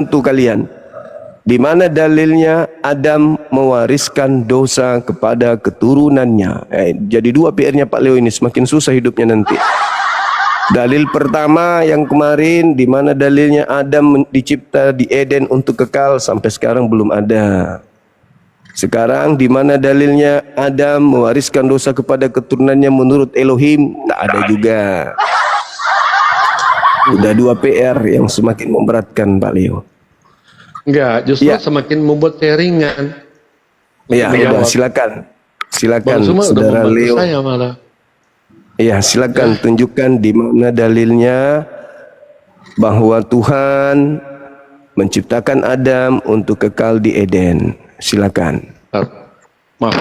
untuk kalian. Di mana dalilnya Adam mewariskan dosa kepada keturunannya. Jadi dua PR-nya Pak Leo ini, semakin susah hidupnya nanti. Dalil pertama yang kemarin, di mana dalilnya Adam dicipta di Eden untuk kekal, sampai sekarang belum ada. Sekarang di mana dalilnya Adam mewariskan dosa kepada keturunannya menurut Elohim, tak ada juga. Udah dua PR yang semakin memberatkan Pak Leo. Enggak, justru semakin membuat saya ringan. Ya, udah silakan. Silakan Saudara Leo. Saya malah. Ya, silakan tunjukkan di mana dalilnya bahwa Tuhan menciptakan Adam untuk kekal di Eden. Silakan. Maaf.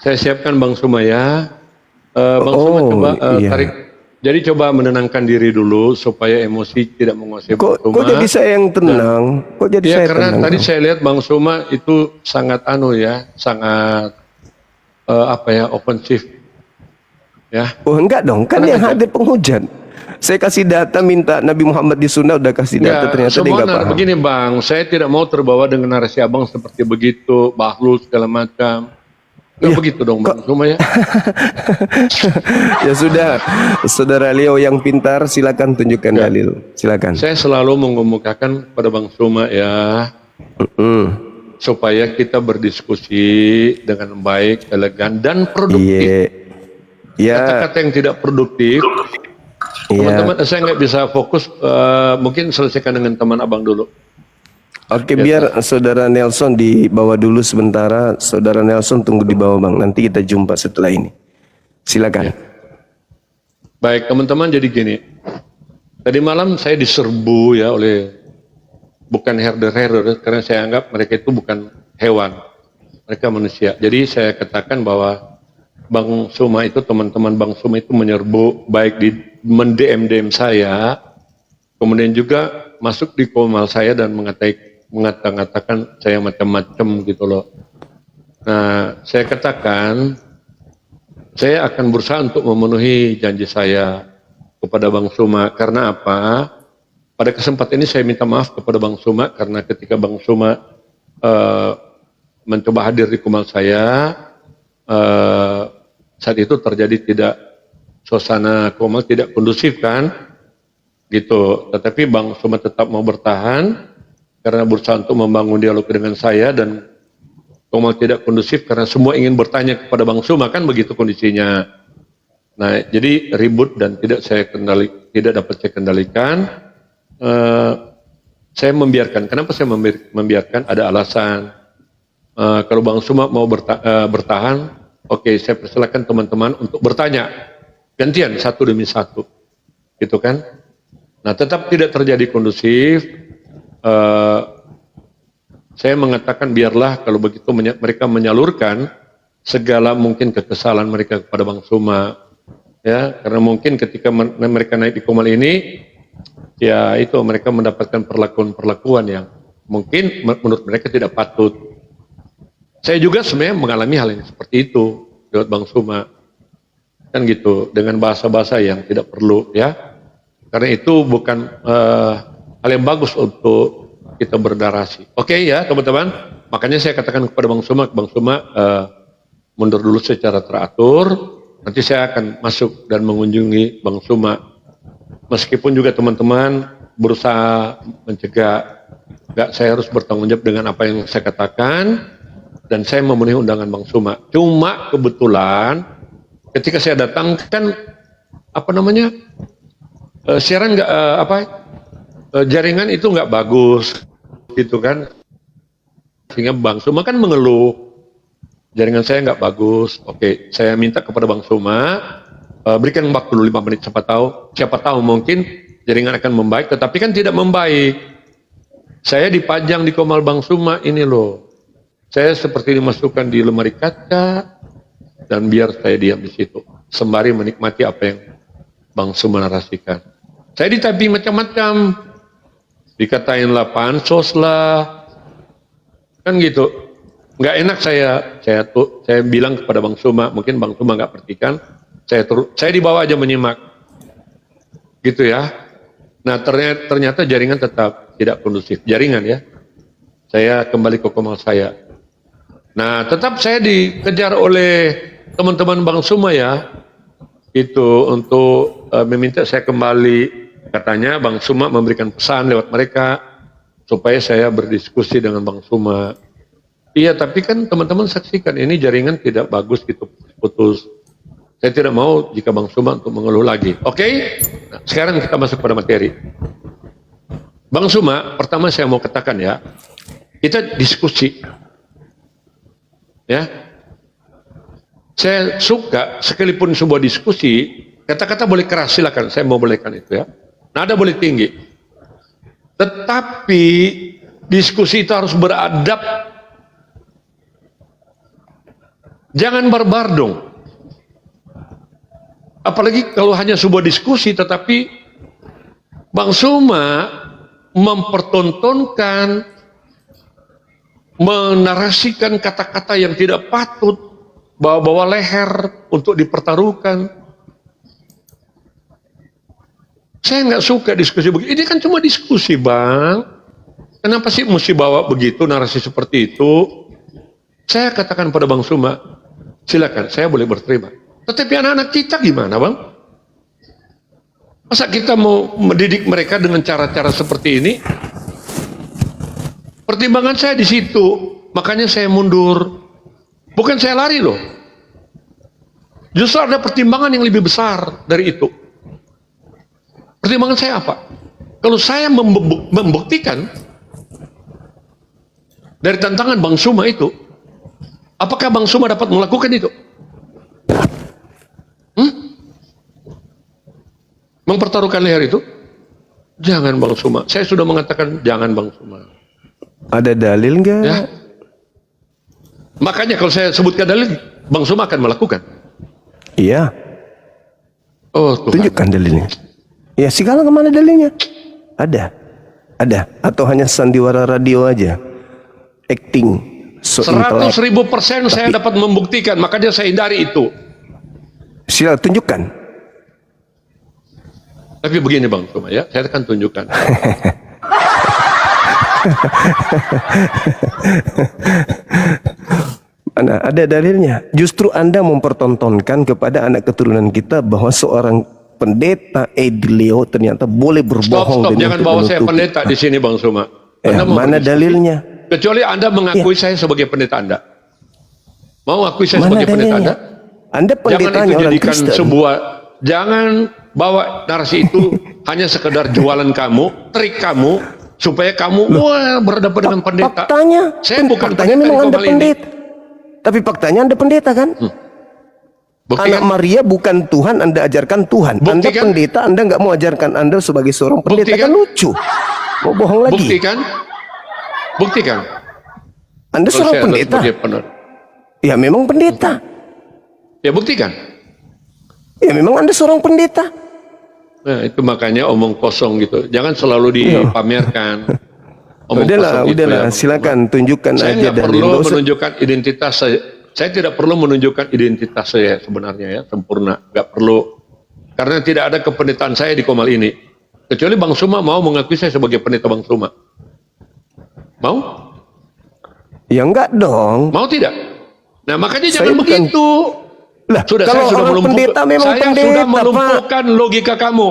Saya siapkan Bang Suma ya. Bang Suma coba tarik. Jadi coba menenangkan diri dulu supaya emosi tidak menguasai Bang Suma. Kok jadi saya yang tenang? Kok jadi saya karena tenang? Tadi saya lihat Bang Suma itu sangat sangat offensif. Ya. Oh enggak dong, kan yang hadir penghujan. Saya kasih data, minta Nabi Muhammad di sunnah, udah kasih data, ternyata dia nggak paham. Begini Bang, saya tidak mau terbawa dengan narasi abang seperti begitu, bahlul segala macam. Begitu dong Bang Suma ya. Ya sudah, Saudara Leo yang pintar, silakan tunjukkan dalil. Silakan. Saya selalu mengemukakan pada Bang Suma ya, supaya kita berdiskusi dengan baik, elegan dan produktif. Kata-kata yang tidak produktif, teman-teman saya nggak bisa fokus. Mungkin selesaikan dengan teman abang dulu. Oke, biar Saudara Nelson dibawa dulu sementara. Saudara Nelson tunggu di bawah Bang. Nanti kita jumpa setelah ini. Silakan. Baik teman-teman, jadi gini. Tadi malam saya diserbu ya oleh bukan herder-herder, karena saya anggap mereka itu bukan hewan, mereka manusia. Jadi saya katakan bahwa Bang Suma itu, teman-teman Bang Suma itu menyerbu, baik di mendm saya, kemudian juga masuk di komal saya dan mengatakan saya macam-macam gitu loh. Nah, saya katakan saya akan berusaha untuk memenuhi janji saya kepada Bang Suma. Karena apa? Pada kesempatan ini saya minta maaf kepada Bang Suma karena ketika Bang Suma mencoba hadir di komal saya, saat itu terjadi suasana komal tidak kondusif kan, gitu. Tetapi Bang Suma tetap mau bertahan karena berusaha untuk membangun dialog dengan saya, dan komal tidak kondusif karena semua ingin bertanya kepada Bang Suma, kan begitu kondisinya. Nah, jadi ribut dan tidak dapat saya kendalikan. Saya membiarkan. Kenapa saya membiarkan? Ada alasan. Kalau Bang Suma mau bertahan, oke, saya persilakan teman-teman untuk bertanya gantian satu demi satu, gitu kan? Nah, tetap tidak terjadi kondusif. Saya mengatakan biarlah kalau begitu mereka menyalurkan segala mungkin kekesalan mereka kepada Bang Suma, ya, karena mungkin ketika mereka naik di komal ini, ya itu mereka mendapatkan perlakuan-perlakuan yang mungkin menurut mereka tidak patut. Saya juga sebenarnya mengalami hal yang seperti itu lewat Bang Suma, kan gitu, dengan bahasa-bahasa yang tidak perlu, ya, karena itu bukan hal yang bagus untuk kita bernarasi. Oke ya teman-teman, makanya saya katakan kepada Bang Suma, mundur dulu secara teratur, nanti saya akan masuk dan mengunjungi Bang Suma. Meskipun juga teman-teman berusaha mencegah, saya harus bertanggung jawab dengan apa yang saya katakan, dan saya memenuhi undangan Bang Suma. Cuma kebetulan ketika saya datang kan siaran jaringan itu nggak bagus, gitu kan, sehingga Bang Suma kan mengeluh jaringan saya nggak bagus. Oke, saya minta kepada Bang Suma berikan waktu dulu 5 menit, siapa tahu mungkin jaringan akan membaik, tetapi kan tidak membaik. Saya dipajang di komal Bang Suma ini loh, saya seperti dimasukkan di lemari kaca dan biar saya diam di situ sembari menikmati apa yang Bang Suma narasikan. Saya ditaping macam-macam, dikatain lah pansos lah, kan gitu. nggak enak saya bilang kepada Bang Suma, mungkin Bang Suma nggak perhatikan, saya dibawa aja menyimak, gitu ya. Nah ternyata jaringan tetap tidak kondusif, jaringan ya. Saya kembali ke komal saya. Nah tetap saya dikejar oleh teman-teman Bang Suma ya, itu untuk meminta saya kembali. Katanya Bang Suma memberikan pesan lewat mereka supaya saya berdiskusi dengan Bang Suma. Iya, tapi kan teman-teman saksikan ini jaringan tidak bagus gitu, putus. Saya tidak mau jika Bang Suma untuk mengeluh lagi. Oke? Nah, sekarang kita masuk pada materi. Bang Suma, pertama saya mau katakan ya, kita diskusi. Ya. Saya suka sekalipun sebuah diskusi, kata-kata boleh keras silakan, saya mau bolehkan itu ya. Nada boleh tinggi. Tetapi diskusi itu harus beradab. Jangan barbar dong. Apalagi kalau hanya sebuah diskusi, tetapi Bang Suma mempertontonkan, menarasikan kata-kata yang tidak patut, bawa-bawa leher untuk dipertaruhkan. Saya nggak suka diskusi begitu. Ini kan cuma diskusi, Bang. Kenapa sih mesti bawa begitu, narasi seperti itu? Saya katakan pada Bang Suma, silakan, saya boleh berterima. Tetapi anak-anak kita gimana, Bang? Masa kita mau mendidik mereka dengan cara-cara seperti ini? Pertimbangan saya di situ, makanya saya mundur. Bukan saya lari loh. Justru ada pertimbangan yang lebih besar dari itu. Pertimbangan saya apa? Kalau saya membuktikan dari tantangan Bang Suma itu, apakah Bang Suma dapat melakukan itu? Mempertaruhkan leher itu? Jangan Bang Suma. Saya sudah mengatakan jangan Bang Suma. Ada dalil nggak? Ya. Makanya kalau saya sebutkan dalil, Bang Suma akan melakukan. Iya. Oh, Tuhan. Tunjukkan dalilnya. Ya, segala kemana dalilnya? Ada. Atau hanya sandiwara radio aja? Acting. 100.000% saya dapat membuktikan, makanya saya hindari itu. Sila tunjukkan. Tapi begini Bang Suma ya, saya akan tunjukkan. Mana ada dalilnya? Justru Anda mempertontonkan kepada anak keturunan kita bahwa seorang pendeta Edleo ternyata boleh berbohong. Stop, jangan bawa saya pendeta di sini Bang Suma. Mana dalilnya? Kecuali Anda mengakui saya sebagai pendeta Anda. Mau akui saya sebagai pendeta Anda? Anda pendetanya orang Kristen. Jangan bawa narasi itu hanya sekedar jualan kamu, trik kamu, supaya kamu berhadapan dengan pendeta. Faktanya, saya bukan faktanya pendeta memang Anda ini. pendeta. Tapi faktanya Anda pendeta kan? Anak Maria bukan Tuhan, Anda ajarkan Tuhan. Anda pendeta, Anda nggak mau ajarkan Anda sebagai seorang pendeta. Kan lucu. Mau bohong lagi. Buktikan. Anda seorang pendeta. Ya memang pendeta. Ya buktikan. Ya memang Anda seorang pendeta. Nah itu makanya omong kosong gitu. Jangan selalu dipamerkan. Udahlah, silakan tunjukkan saya aja. Saya perlu menunjukkan identitas saya. Saya tidak perlu menunjukkan identitas saya sebenarnya ya, sempurna. Nggak perlu. Karena tidak ada kependetaan saya di Komal ini. Kecuali Bang Suma mau mengakui saya sebagai pendeta Bang Suma. Mau? Ya enggak dong. Mau tidak? Nah makanya jangan begitu. Lah, sudah, kalau saya orang pendeta memang saya pendeta, sudah melumpuhkan logika kamu.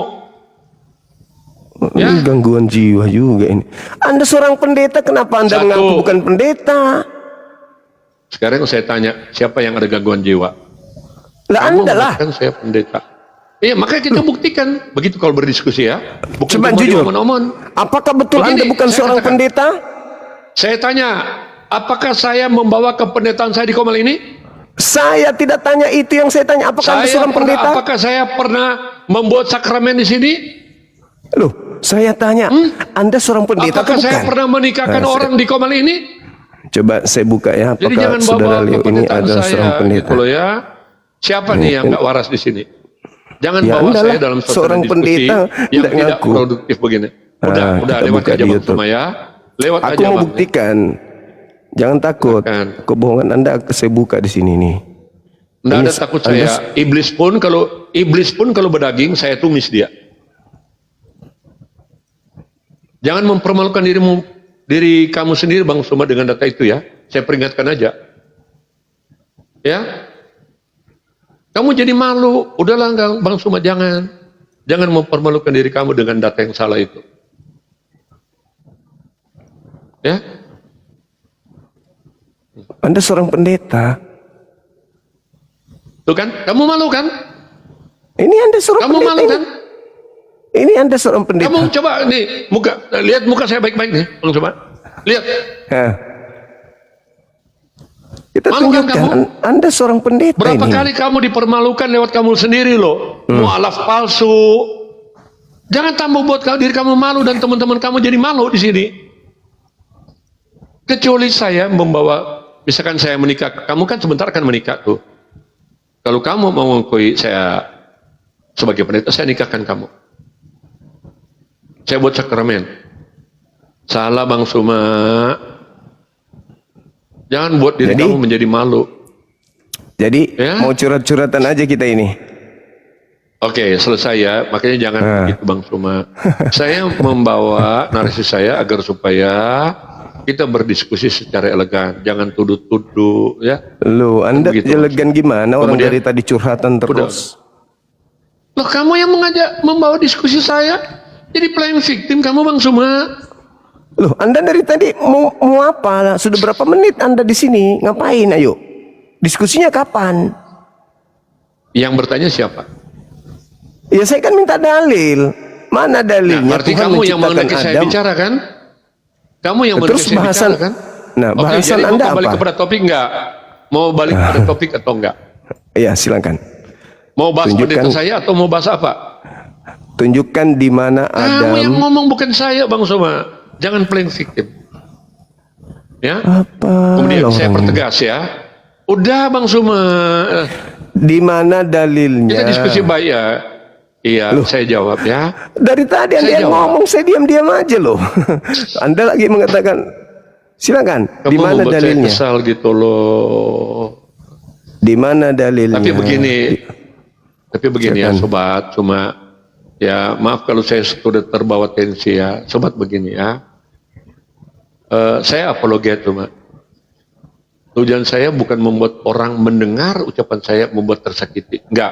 Ya? Gangguan jiwa juga ini. Anda seorang pendeta, kenapa Anda mengaku bukan pendeta? Sekarang saya tanya, siapa yang ada gangguan jiwa? Lah Anda lah. Kan saya pendeta. Iya, makanya kita buktikan. Begitu kalau berdiskusi ya. Bukan coba jujur. Apakah betul Anda bukan seorang pendeta? Saya tanya, apakah saya membawa kependetaan saya di Komal ini? Saya tidak tanya itu, yang saya tanya apakah Anda seorang pendeta? Apakah saya pernah membuat sakramen di sini? Loh, saya tanya, Anda seorang pendeta apakah saya pernah menikahkan orang di Komal ini? Coba saya buka ya, apakah jadi jangan saudara bawa Leo ini ada seorang pendeta? Gitu loh ya. Siapa nih yang nggak waras di sini? Jangan ya, bawa saya dalam seorang pendeta yang tidak produktif begini. Udah lewat aja Bang Suma ya. Lewat aku aja mau Bang. buktikan. Jangan takut. Silakan. Kebohongan Anda saya buka di sini nih. Nggak Ini ada takut saya. Iblis pun kalau berdaging, saya tumis dia. Jangan mempermalukan diri kamu sendiri, Bang Suma, dengan data itu ya. Saya peringatkan aja. Ya. Kamu jadi malu. Udahlah, Bang Suma, jangan. Jangan mempermalukan diri kamu dengan data yang salah itu. Ya. Anda seorang pendeta. Tuh kan, kamu malu kan? Ini Anda seorang Kamu pendeta. malu kan? Ini Anda seorang pendeta. Kamu coba nih, lihat muka saya baik-baik nih, Bang Suma. Lihat. Hah. Kita Malu kan tunjukkan kamu? Anda seorang pendeta Berapa ini. kali kamu dipermalukan lewat kamu sendiri loh. Mu'alaf palsu. Jangan tambah buat diri kamu malu dan teman-teman kamu jadi malu di sini. Kecuali saya membawa, misalkan saya menikah, kamu kan sebentar akan menikah tuh. Kalau kamu mau mengakui saya sebagai pendeta, saya nikahkan kamu. Saya buat sakramen. Salah Bang Suma. Jangan buat diri kamu menjadi malu. Jadi Ya? mau curhat-curhatan aja kita ini. Oke, selesai ya. Makanya jangan begitu Bang Suma. Saya membawa narasi saya agar supaya kita berdiskusi secara elegan. Jangan tuduh-tuduh ya. Loh, Anda Begitu, elegan gimana? Orang Kemudian- dari tadi curhatan terus. Loh, kamu yang membawa diskusi saya. Jadi playing victim kamu Bang Suma. Loh, Anda dari tadi mau apa? Sudah berapa menit Anda di sini? Ngapain? Ayo. Diskusinya kapan? Yang bertanya siapa? Ya saya kan minta dalil. Mana dalilnya? Nah, berarti Tuhan kamu yang menciptakan mengenai saya Adam. bicara kan? Kamu yang Terus mengenai saya bahasan- bicara kan? Nah, Oke, bahasan jadi Anda mau balik apa? kepada topik enggak? Mau balik kepada topik atau enggak? Iya, silakan. Mau bahas Tunjukkan- pendeta saya atau mau bahas apa? Tunjukkan di mana Kamu yang Adam. ngomong bukan saya Bang Soma. Jangan playing victim. Ya. Apa? Kemudian lah saya orang ini? pertegas ya. Udah Bang Soma. Di mana dalilnya? Kita diskusi baik ya. Iya, saya jawab ya. Dari tadi Anda Saya yang jawab. ngomong, saya diam-diam aja loh. Anda lagi mengatakan, silakan. Di Kamu mana membuat saya dalilnya? kesal gitu loh. Di mana dalilnya? Tapi begini ya Silakan. sobat, cuma ya maaf kalau saya sudah terbawa tensi ya. Sobat begini ya. Saya apologet cuma. Tujuan saya bukan membuat orang mendengar ucapan saya membuat tersakiti. Enggak.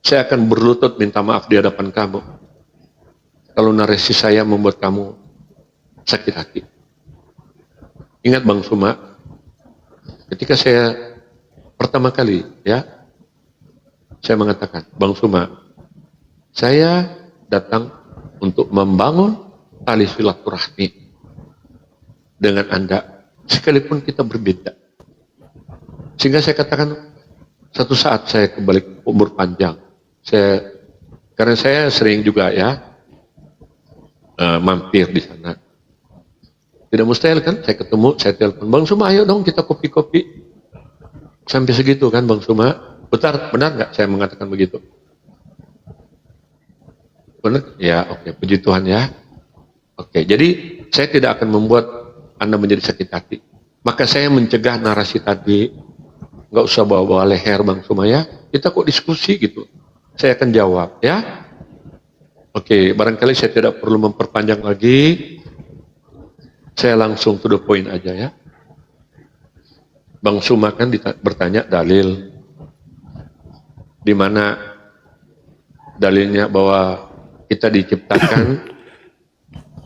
Saya akan berlutut minta maaf di hadapan kamu. Kalau narasi saya membuat kamu sakit hati. Ingat Bang Suma, ketika saya pertama kali ya, saya mengatakan, Bang Suma, saya datang untuk membangun tali silaturahmi dengan Anda, sekalipun kita berbeda. Sehingga saya katakan, satu saat saya kembali umur panjang. Karena saya sering juga ya, mampir di sana. Tidak mustahil kan, saya ketemu, saya telepon, Bang Suma ayo dong kita kopi-kopi. Sampai segitu kan Bang Suma. Benar nggak saya mengatakan begitu? Benar? Ya, oke. Puji Tuhan ya. Oke, jadi saya tidak akan membuat Anda menjadi sakit hati. Maka saya mencegah narasi tadi. Nggak usah bawa-bawa leher Bang Suma ya. Kita kok diskusi gitu. Saya akan jawab ya. Oke, barangkali saya tidak perlu memperpanjang lagi. Saya langsung to the point aja ya. Bang Suma kan bertanya dalil. Di mana dalilnya bahwa kita diciptakan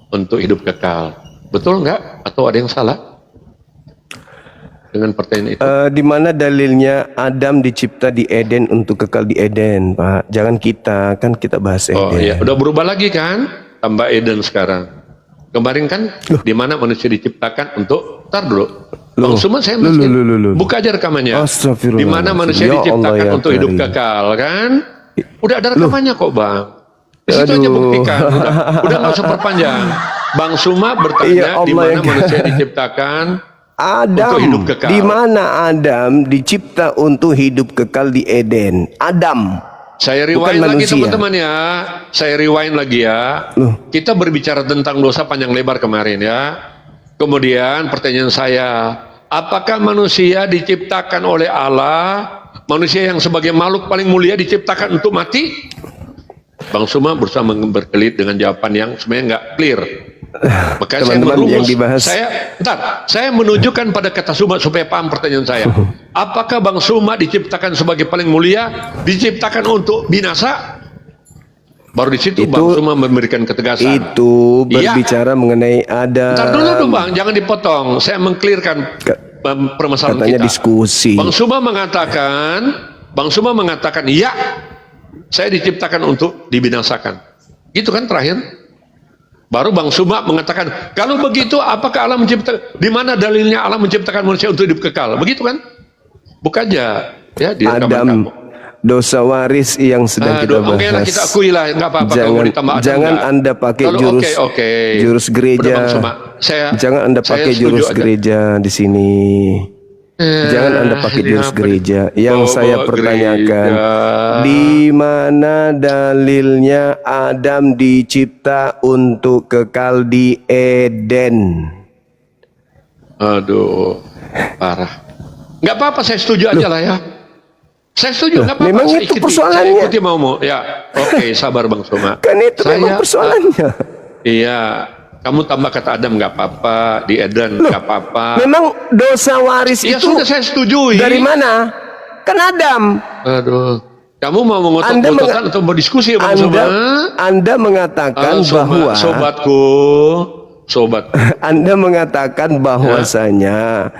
untuk hidup kekal. Betul nggak? Atau ada yang salah dengan pertanyaan itu? Di mana dalilnya Adam dicipta di Eden untuk kekal di Eden, Pak? Jangan kita, kan kita bahas Eden. Oh iya, udah berubah lagi kan? Tambah Eden sekarang. Kemarin kan di mana manusia diciptakan untuk, tar dulu. Bang Suma saya masih buka aja rekamannya. Astagfirullah. Di mana manusia Ya Allah, diciptakan ya untuk hidup Karim. kekal kan? Udah ada rekamannya kok Bang. Di situ aja buktikan. Udah nggak usah perpanjang. Bang Suma bertanya Ya Allah, di mana ya manusia diciptakan Adam, untuk hidup kekal. di mana Adam dicipta untuk hidup kekal di Eden? Adam. Saya Bukan rewind lagi manusia. teman-teman ya. Saya rewind lagi ya. Loh. Kita berbicara tentang dosa panjang lebar kemarin ya. Kemudian pertanyaan saya, apakah manusia diciptakan oleh Allah, manusia yang sebagai makhluk paling mulia diciptakan untuk mati? Bang Suma berusaha berkelit dengan jawaban yang sebenarnya nggak clear. Makanya saya merumus, saya menunjukkan pada kata Suma supaya paham pertanyaan saya. Apakah Bang Suma diciptakan sebagai paling mulia, diciptakan untuk binasa? Baru di situ Bang Suma memberikan ketegasan. Itu berbicara mengenai ada. Ntar dulu dong Bang, jangan dipotong. Saya mengklirkan permasalahan katanya kita. Diskusi. Bang Suma mengatakan, iya, saya diciptakan untuk dibinasakan. Gitu kan terakhir. Baru Bang Suma mengatakan, kalau begitu apakah Allah menciptakan, di mana dalilnya Allah menciptakan manusia untuk hidup kekal? Begitu kan? Bukan aja ya di rekaman kamu. Dosa waris yang sedang kita bahas. Oke lah, kita akui lah, nggak apa-apa. Jangan Anda pakai jurus gereja. Jangan Anda pakai jurus gereja di sini. Jangan Anda pakai jurus gereja. Yang saya pertanyakan, di mana dalilnya Adam dicipta untuk kekal di Eden? Aduh, parah. Nggak apa-apa, saya setuju aja lah ya. Saya setuju, nggak apa-apa. Memang itu persoalannya. Saya ikuti mau. Ya, oke, sabar Bang Suma. Kan itu memang persoalannya. Iya, kamu tambah kata Adam nggak apa-apa, di Eden nggak apa-apa. Memang dosa waris ya itu. Sudah saya setujui. Dari mana? Kan Adam. Aduh, kamu mau mengotot-ngototan atau mau diskusi Bang Suma? Anda mengatakan bahwa Sobat. Anda mengatakan bahwasanya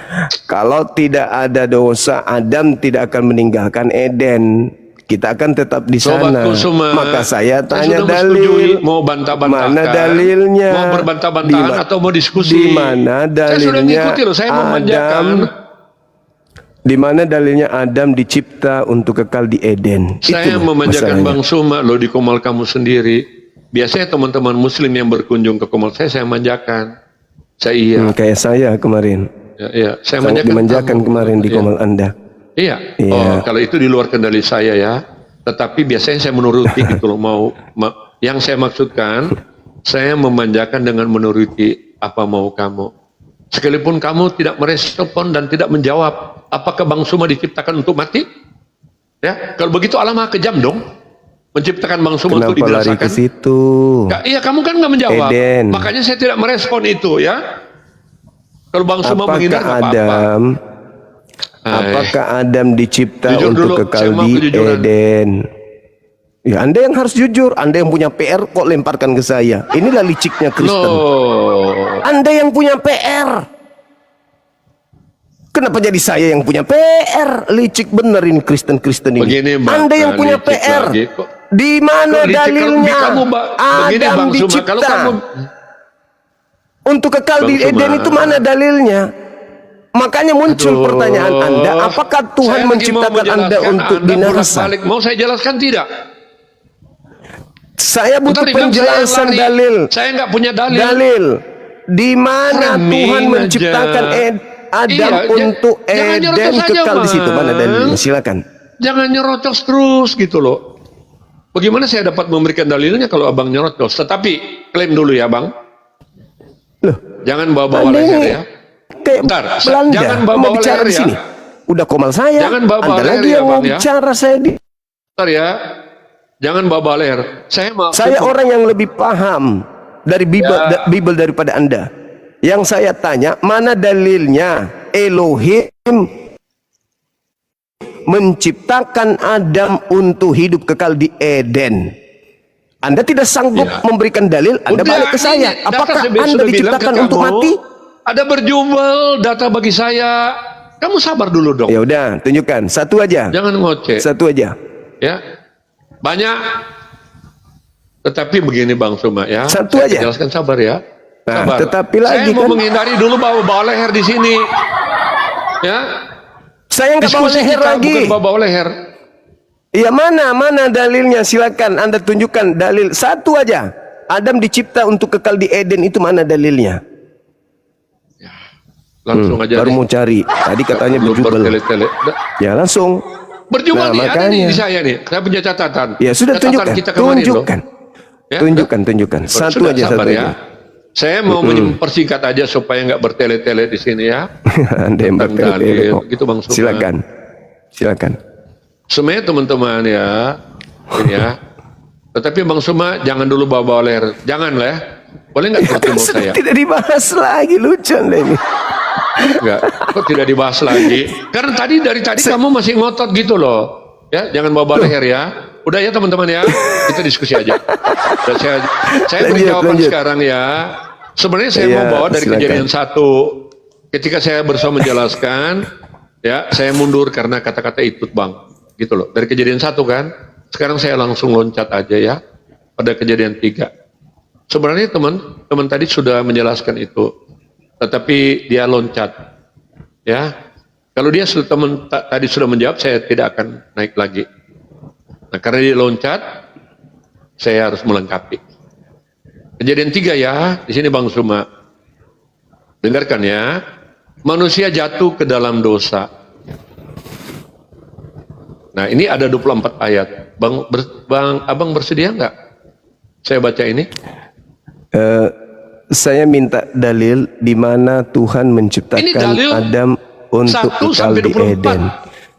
kalau tidak ada dosa, Adam tidak akan meninggalkan Eden. Kita akan tetap di sana. Maka saya tanya dalil. Mau bantah-bantahan. Mana dalilnya? Mau berbantah-bantahan atau mau diskusi? Di mana dalilnya? Saya sudah ngikuti loh. Saya memanjakan. Di mana dalilnya Adam dicipta untuk kekal di Eden? Saya memanjakan Bang Suma loh di Komal kamu sendiri. Biasanya teman-teman Muslim yang berkunjung ke Komal saya manjakan. Kayak saya kemarin. Ya, saya dimanjakan kemarin di Komal Anda. Iya. Oh, kalau itu di luar kendali saya ya. Tetapi biasanya saya menuruti gitu loh. Yang saya maksudkan, saya memanjakan dengan menuruti apa mau kamu. Sekalipun kamu tidak merespon dan tidak menjawab, apakah Bang Suma diciptakan untuk mati? Ya, kalau begitu Allah Maha kejam dong. Menciptakan Bang Suma untuk dibinasakan. Kenapa lari ke situ? Iya, kamu kan nggak menjawab. Eden. Makanya saya tidak merespon itu ya. Kalau Bang Suma menghindar nggak apa-apa. Apakah Adam dicipta untuk kekal di Eden? Ya, Anda yang harus jujur. Anda yang punya PR kok lemparkan ke saya. Inilah liciknya Kristen. Anda yang punya PR. Kenapa jadi saya yang punya PR? Licik bener ini Kristen-Kristen ini. Begini, Anda yang punya PR. Di mana dalilnya Adam dicipta untuk kekal di Eden? Itu mana dalilnya? Makanya muncul pertanyaan Anda, apakah Tuhan menciptakan Anda untuk binasa? Mau saya jelaskan tidak? Saya butuh penjelasan dalil. Saya nggak punya dalil. Dalil. Di mana Tuhan menciptakan Adam untuk Eden kekal di situ? Mana dalilnya? Silakan. Jangan nyerocos terus gitu loh. Bagaimana saya dapat memberikan dalilnya kalau abang nyerocos? Tetapi klaim dulu ya bang. Loh, jangan bawa-bawa leher ya. Bentar, jangan bawa-bawa leher di sini. Udah Komal saya. Jangan bawa-bawa Anda leher lagi ya yang mau bang ya. bicara saya di. Bentar ya. Jangan bawa-bawa leher. Saya orang yang lebih paham dari Bible daripada Anda. Yang saya tanya, mana dalilnya Elohim menciptakan Adam untuk hidup kekal di Eden? Anda tidak sanggup memberikan dalil, Anda balik ke saya. Apakah Anda diciptakan untuk mati? Ada berjubel data bagi saya. Kamu sabar dulu dong. Ya udah, tunjukkan satu aja. Jangan ngoceh. Satu aja. Ya, banyak. Tetapi begini Bang Suma ya. Satu saya aja. Jelaskan sabar ya. Nah, sabar. tetapi lagi saya mau menghindari dulu bawa leher di sini. Ya. Saya nggak bawa leher lagi. Bukan bawa leher. Iya, mana dalilnya? Silakan Anda tunjukkan dalil satu aja. Adam dicipta untuk kekal di Eden, itu mana dalilnya? Ya, langsung aja. Baru mau cari. Tadi katanya berjubel. Ya langsung. Berjubel nih, ada nih di saya nih. Saya punya catatan. Ya sudah, catatan tunjukkan. Kita kemarin, tunjukkan. Ya, tunjukkan. Satu aja, satu ya. aja. Saya mau mempersingkat aja supaya nggak bertele-tele di sini ya. Anda yang Tentang bertele-tele dalil, kok. gitu Bang Suma. Silakan. Silakan. Sebenarnya teman-teman ya, ini ya. Tetapi Bang Suma jangan dulu bawa-bawa leher. Jangan lah ya. Boleh nggak Ya, ketemu sudah saya? tidak dibahas lagi, lucu Anda ini. Enggak, kok tidak dibahas lagi? Karena dari tadi kamu masih ngotot gitu loh. Ya, jangan bawa leher ya. Udah ya teman-teman ya, kita diskusi aja. Dan saya beri jawaban sekarang ya. Sebenarnya saya mau bawa dari kejadian 1. Ketika saya berusaha menjelaskan, ya saya mundur karena kata-kata itu Bang. Gitu loh. Dari kejadian 1 kan. Sekarang saya langsung loncat aja ya. Pada kejadian 3. Sebenarnya teman tadi sudah menjelaskan itu. Tetapi dia loncat. Ya. Kalau dia tadi sudah menjawab, saya tidak akan naik lagi. Nah, karena dia loncat, saya harus melengkapi. Kejadian 3 ya, di sini Bang Suma. Dengarkan ya. Manusia jatuh ke dalam dosa. Nah, ini ada 24 ayat. Abang bersedia nggak? Saya baca ini. Saya minta dalil di mana Tuhan menciptakan Adam untuk kekal di Eden.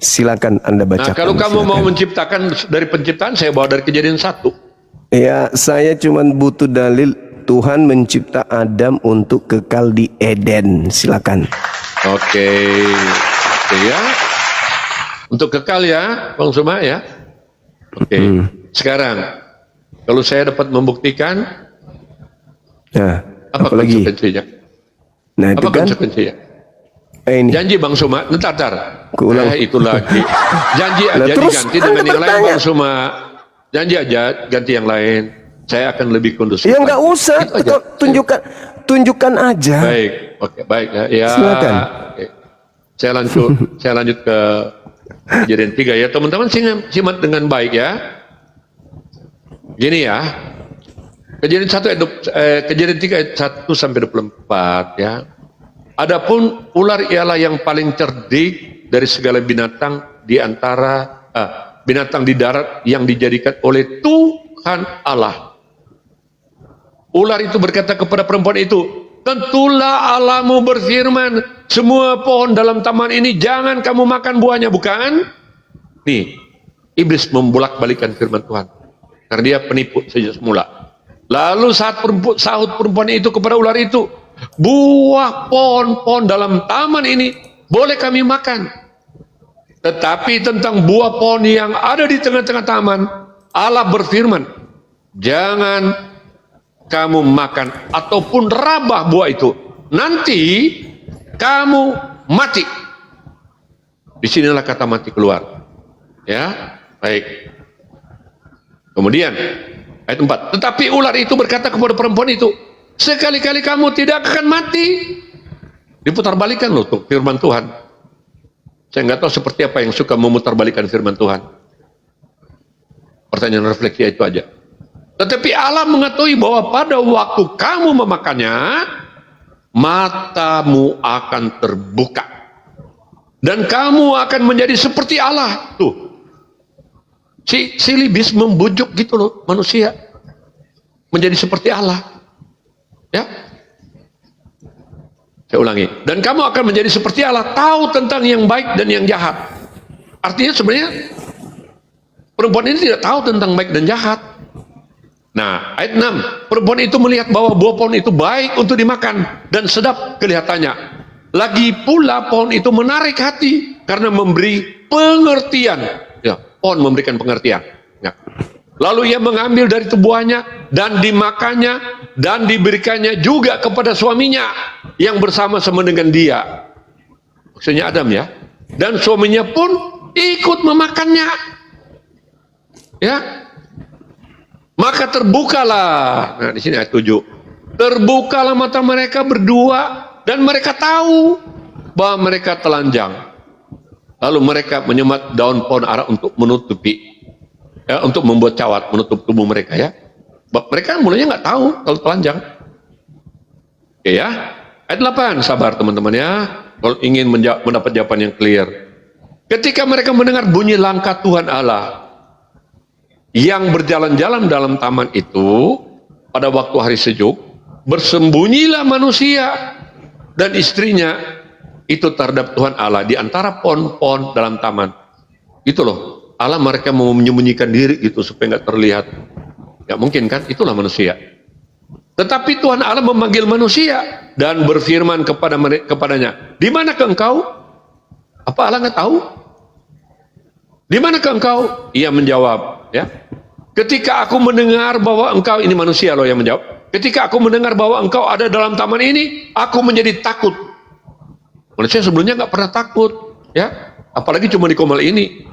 Silakan Anda bacakan. Nah, kalau kamu mau menciptakan dari penciptaan, saya bawa dari kejadian 1. Ya, saya cuma butuh dalil Tuhan mencipta Adam untuk kekal di Eden. Silakan. Oke. Ya. Untuk kekal ya, Bang Suma ya. Oke. Sekarang, kalau saya dapat membuktikan, nah, apa lagi? konsekuensinya? Nah, itu apa kan konsekuensinya? ini. Janji Bang Suma, ntar. Kuulang. Itu lagi. Janji aja diganti dengan yang lain Bang Suma. Janji aja ganti yang lain. Saya akan lebih kondusif. Ya nggak usah, Gitu tunjukkan aja. Baik, oke, baik ya. Silakan. Oke. Saya lanjut ke kejadian 3 ya. Teman-teman simak dengan baik ya. Gini ya. Kejadian 3 ayat 1 sampai 24 ya. Adapun ular ialah yang paling cerdik dari segala binatang di antara binatang di darat yang dijadikan oleh Tuhan Allah. Ular itu berkata kepada perempuan itu, tentulah Allahmu berfirman, semua pohon dalam taman ini jangan kamu makan buahnya, bukan? Nih, iblis membolak-balikan firman Tuhan. Karena dia penipu sejak semula. Lalu sahut perempuan itu kepada ular itu, buah pohon-pohon dalam taman ini boleh kami makan. Tetapi tentang buah pohon yang ada di tengah-tengah taman, Allah berfirman, jangan kamu makan ataupun rabah buah itu. Nanti kamu mati. Disinilah kata mati keluar. Ya, baik. Kemudian ayat 4. Tetapi ular itu berkata kepada perempuan itu, sekali-kali kamu tidak akan mati. Diputarbalikkan loh tuh firman Tuhan. Saya nggak tahu seperti apa yang suka memutarbalikkan firman Tuhan. Pertanyaan refleksi itu aja. Tetapi Allah mengetahui bahwa pada waktu kamu memakannya, matamu akan terbuka. Dan kamu akan menjadi seperti Allah. Tuh. Si iblis membujuk gitu loh manusia. Menjadi seperti Allah. Ya. Saya ulangi. Dan kamu akan menjadi seperti Allah, tahu tentang yang baik dan yang jahat. Artinya sebenarnya perempuan ini tidak tahu tentang baik dan jahat. Nah, ayat 6. Perempuan itu melihat bahwa buah pohon itu baik untuk dimakan dan sedap kelihatannya. Lagi pula pohon itu menarik hati karena memberi pengertian. Ya, pohon memberikan pengertian. Ya. Lalu ia mengambil dari buahnya dan dimakannya dan diberikannya juga kepada suaminya yang bersama-sama dengan dia. Maksudnya Adam ya. Dan suaminya pun ikut memakannya. Ya. Maka terbukalah. Nah, di sini ayat 7. Terbukalah mata mereka berdua dan mereka tahu bahwa mereka telanjang. Lalu mereka menyemat daun pohon ara untuk menutupi. Ya, untuk membuat cawat, menutup tubuh mereka ya. Mereka mulanya nggak tahu kalau telanjang. Oke ya. Ayat 8, sabar teman-teman ya. Kalau ingin mendapat jawaban yang clear. Ketika mereka mendengar bunyi langkah Tuhan Allah yang berjalan-jalan dalam taman itu pada waktu hari sejuk, bersembunyilah manusia dan istrinya itu terhadap Tuhan Allah di antara pohon-pohon dalam taman. Itu loh, Allah mereka mau menyembunyikan diri gitu supaya nggak terlihat. Ya mungkin kan, itulah manusia. Tetapi Tuhan Allah memanggil manusia dan berfirman kepadanya, di manakah engkau? Apa Allah nggak tahu? Di manakah engkau? Ia menjawab, ya. Ketika aku mendengar bahwa engkau, ini manusia loh yang menjawab. Ketika aku mendengar bahwa engkau ada dalam taman ini, aku menjadi takut. Manusia sebelumnya nggak pernah takut, ya. Apalagi cuma di komal ini.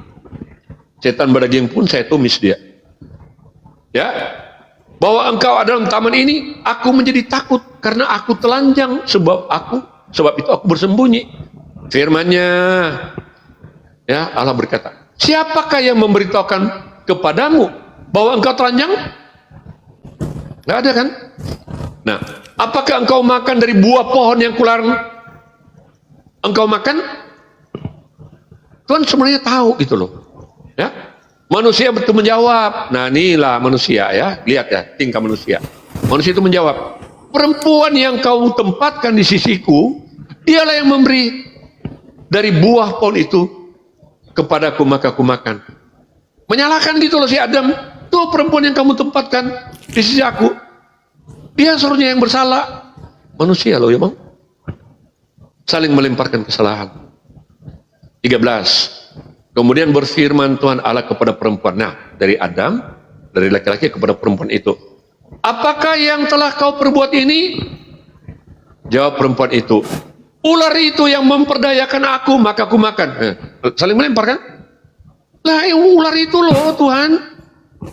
Setan berdaging pun saya tumis dia. Ya. Bahwa engkau ada dalam taman ini, aku menjadi takut karena aku telanjang sebab itu aku bersembunyi. Firman-Nya, ya, Allah berkata, siapakah yang memberitahukan kepadamu bahwa engkau telanjang? Nggak ada kan? Nah, apakah engkau makan dari buah pohon yang kularang engkau makan? Tuhan sebenarnya tahu gitu loh. Ya, manusia betul menjawab. Nah, inilah manusia ya. Lihat ya, tingkah manusia. Manusia itu menjawab, perempuan yang kau tempatkan di sisiku, dialah yang memberi dari buah pohon itu kepadaku, maka aku makan. Menyalahkan gitu loh si Adam. Tuh perempuan yang kamu tempatkan di sisi aku, dia seharusnya yang bersalah. Manusia loh ya bang. Saling melemparkan kesalahan. 13. Kemudian berfirman Tuhan Allah kepada perempuan. Nah, dari Adam, dari laki-laki kepada perempuan itu. Apakah yang telah kau perbuat ini? Jawab perempuan itu, ular itu yang memperdayakan aku, maka aku makan. Saling melempar kan? Lah ular itu loh Tuhan,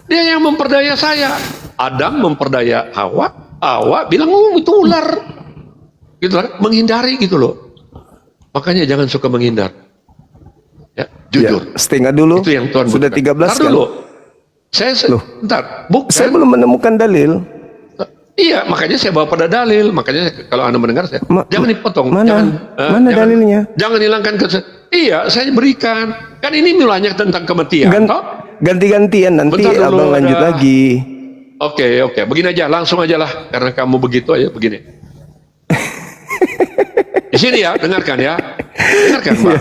dia yang memperdaya saya. Adam memperdaya Hawa, Hawa bilang itu ular. Gitu kan? Menghindari gitu loh. Makanya jangan suka menghindar. Ya, jujur. Ya, setengah dulu. Itu yang Tuhan sudah 13 kan? Dulu. Loh, bukan. Saya belum menemukan dalil. Iya, makanya saya bawa pada dalil. Makanya kalau Anda mendengar saya, jangan dipotong. Mana dalilnya? Jangan hilangkan iya, saya berikan. Kan ini mulanya tentang kematian. Ganti-gantian nanti Bentar dulu, abang lanjut lagi. Oke. Begini aja, langsung aja lah. Karena kamu begitu aja, begini. Di sini ya, dengarkan ya. Dengarkan, Pak.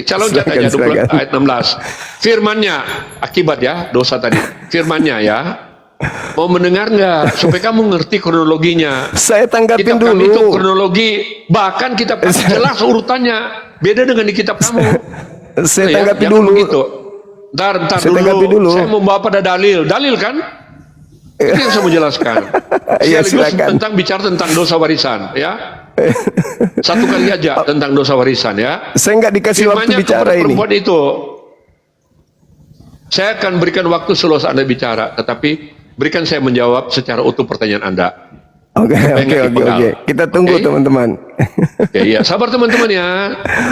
Calonkan aja 20 ayat 16. Firman-Nya, akibat ya, dosa tadi. Firman-Nya ya. Mau mendengar nggak? Supaya kamu ngerti kronologinya. Saya tanggapin kitab dulu. Kami itu kronologi, bahkan kitab kami jelas urutannya. Beda dengan di kitab kamu. Saya tanggapi ya, dulu. Begitu. Ntar dulu. Saya membawa pada dalil. Dalil kan? Itu yang saya mau jelaskan. Ya, tentang bicara tentang dosa warisan, ya. Satu kali aja tentang dosa warisan, ya. Saya nggak dikasih waktu bicara ini. Perempuan itu, saya akan berikan waktu seluas Anda bicara, tetapi berikan saya menjawab secara utuh pertanyaan Anda. Oke. Kita tunggu teman-teman. Oke, ya, sabar teman-teman ya.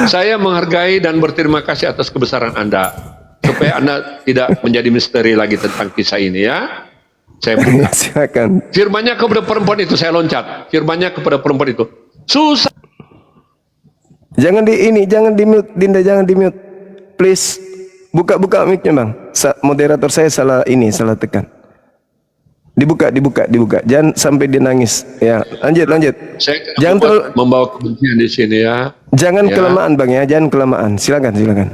Saya menghargai dan berterima kasih atas kebesaran Anda, supaya Anda tidak menjadi misteri lagi tentang kisah ini ya. Saya buka. Silakan. Firman-Nya kepada perempuan itu, saya loncat. Firman-Nya kepada perempuan itu, susah. Jangan di mute, Dinda, jangan di mute. Please, buka mic-nya bang. Moderator saya salah tekan. Dibuka. Jangan sampai dia nangis. Ya, lanjut. Saya jangan membawa kebencian di sini ya. Jangan kelamaan bang ya, jangan kelamaan. Silakan.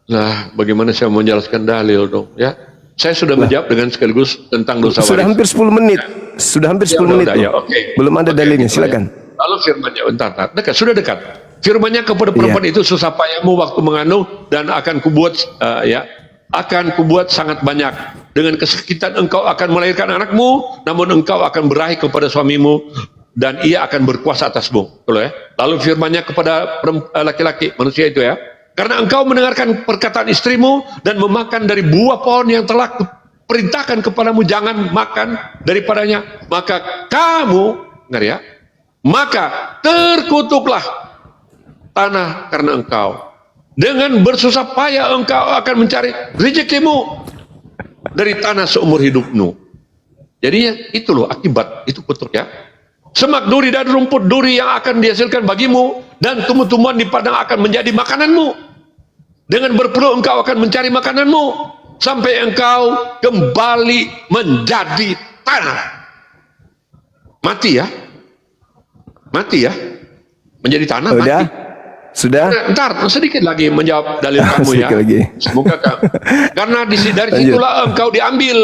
Nah, bagaimana saya menjelaskan dalil dong ya? Saya sudah menjawab dengan sekaligus tentang dosa waris. Sudah hampir 10 menit. Sudah hampir 10 menit. Belum ada dalilnya, silakan. Lalu firman-Nya, dekat, sudah dekat. Firman-Nya kepada perempuan itu, susah payahmu waktu mengandung dan akan kubuat sangat banyak. Dengan kesakitan engkau akan melahirkan anakmu, namun engkau akan berahi kepada suamimu dan ia akan berkuasa atasmu. Lalu firman-Nya kepada laki-laki, manusia itu ya. Karena engkau mendengarkan perkataan istrimu dan memakan dari buah pohon yang telah perintahkan kepadamu jangan makan daripadanya, maka kamu, dengar ya, maka terkutuklah tanah karena engkau. Dengan bersusah payah engkau akan mencari rezekimu dari tanah seumur hidupmu. Jadi itu loh akibat, itu kutuk ya. Semak duri dan rumput duri yang akan dihasilkan bagimu, dan tumbuh-tumbuhan di padang akan menjadi makananmu. Dengan berpeluh engkau akan mencari makananmu, sampai engkau kembali menjadi tanah. Mati ya. Mati ya. Menjadi tanah Udah? mati. Sudah? Nah, ntar sedikit lagi menjawab dalil kamu ya. Sedikit lagi. Semoga karena dari Lanjut. situlah engkau diambil.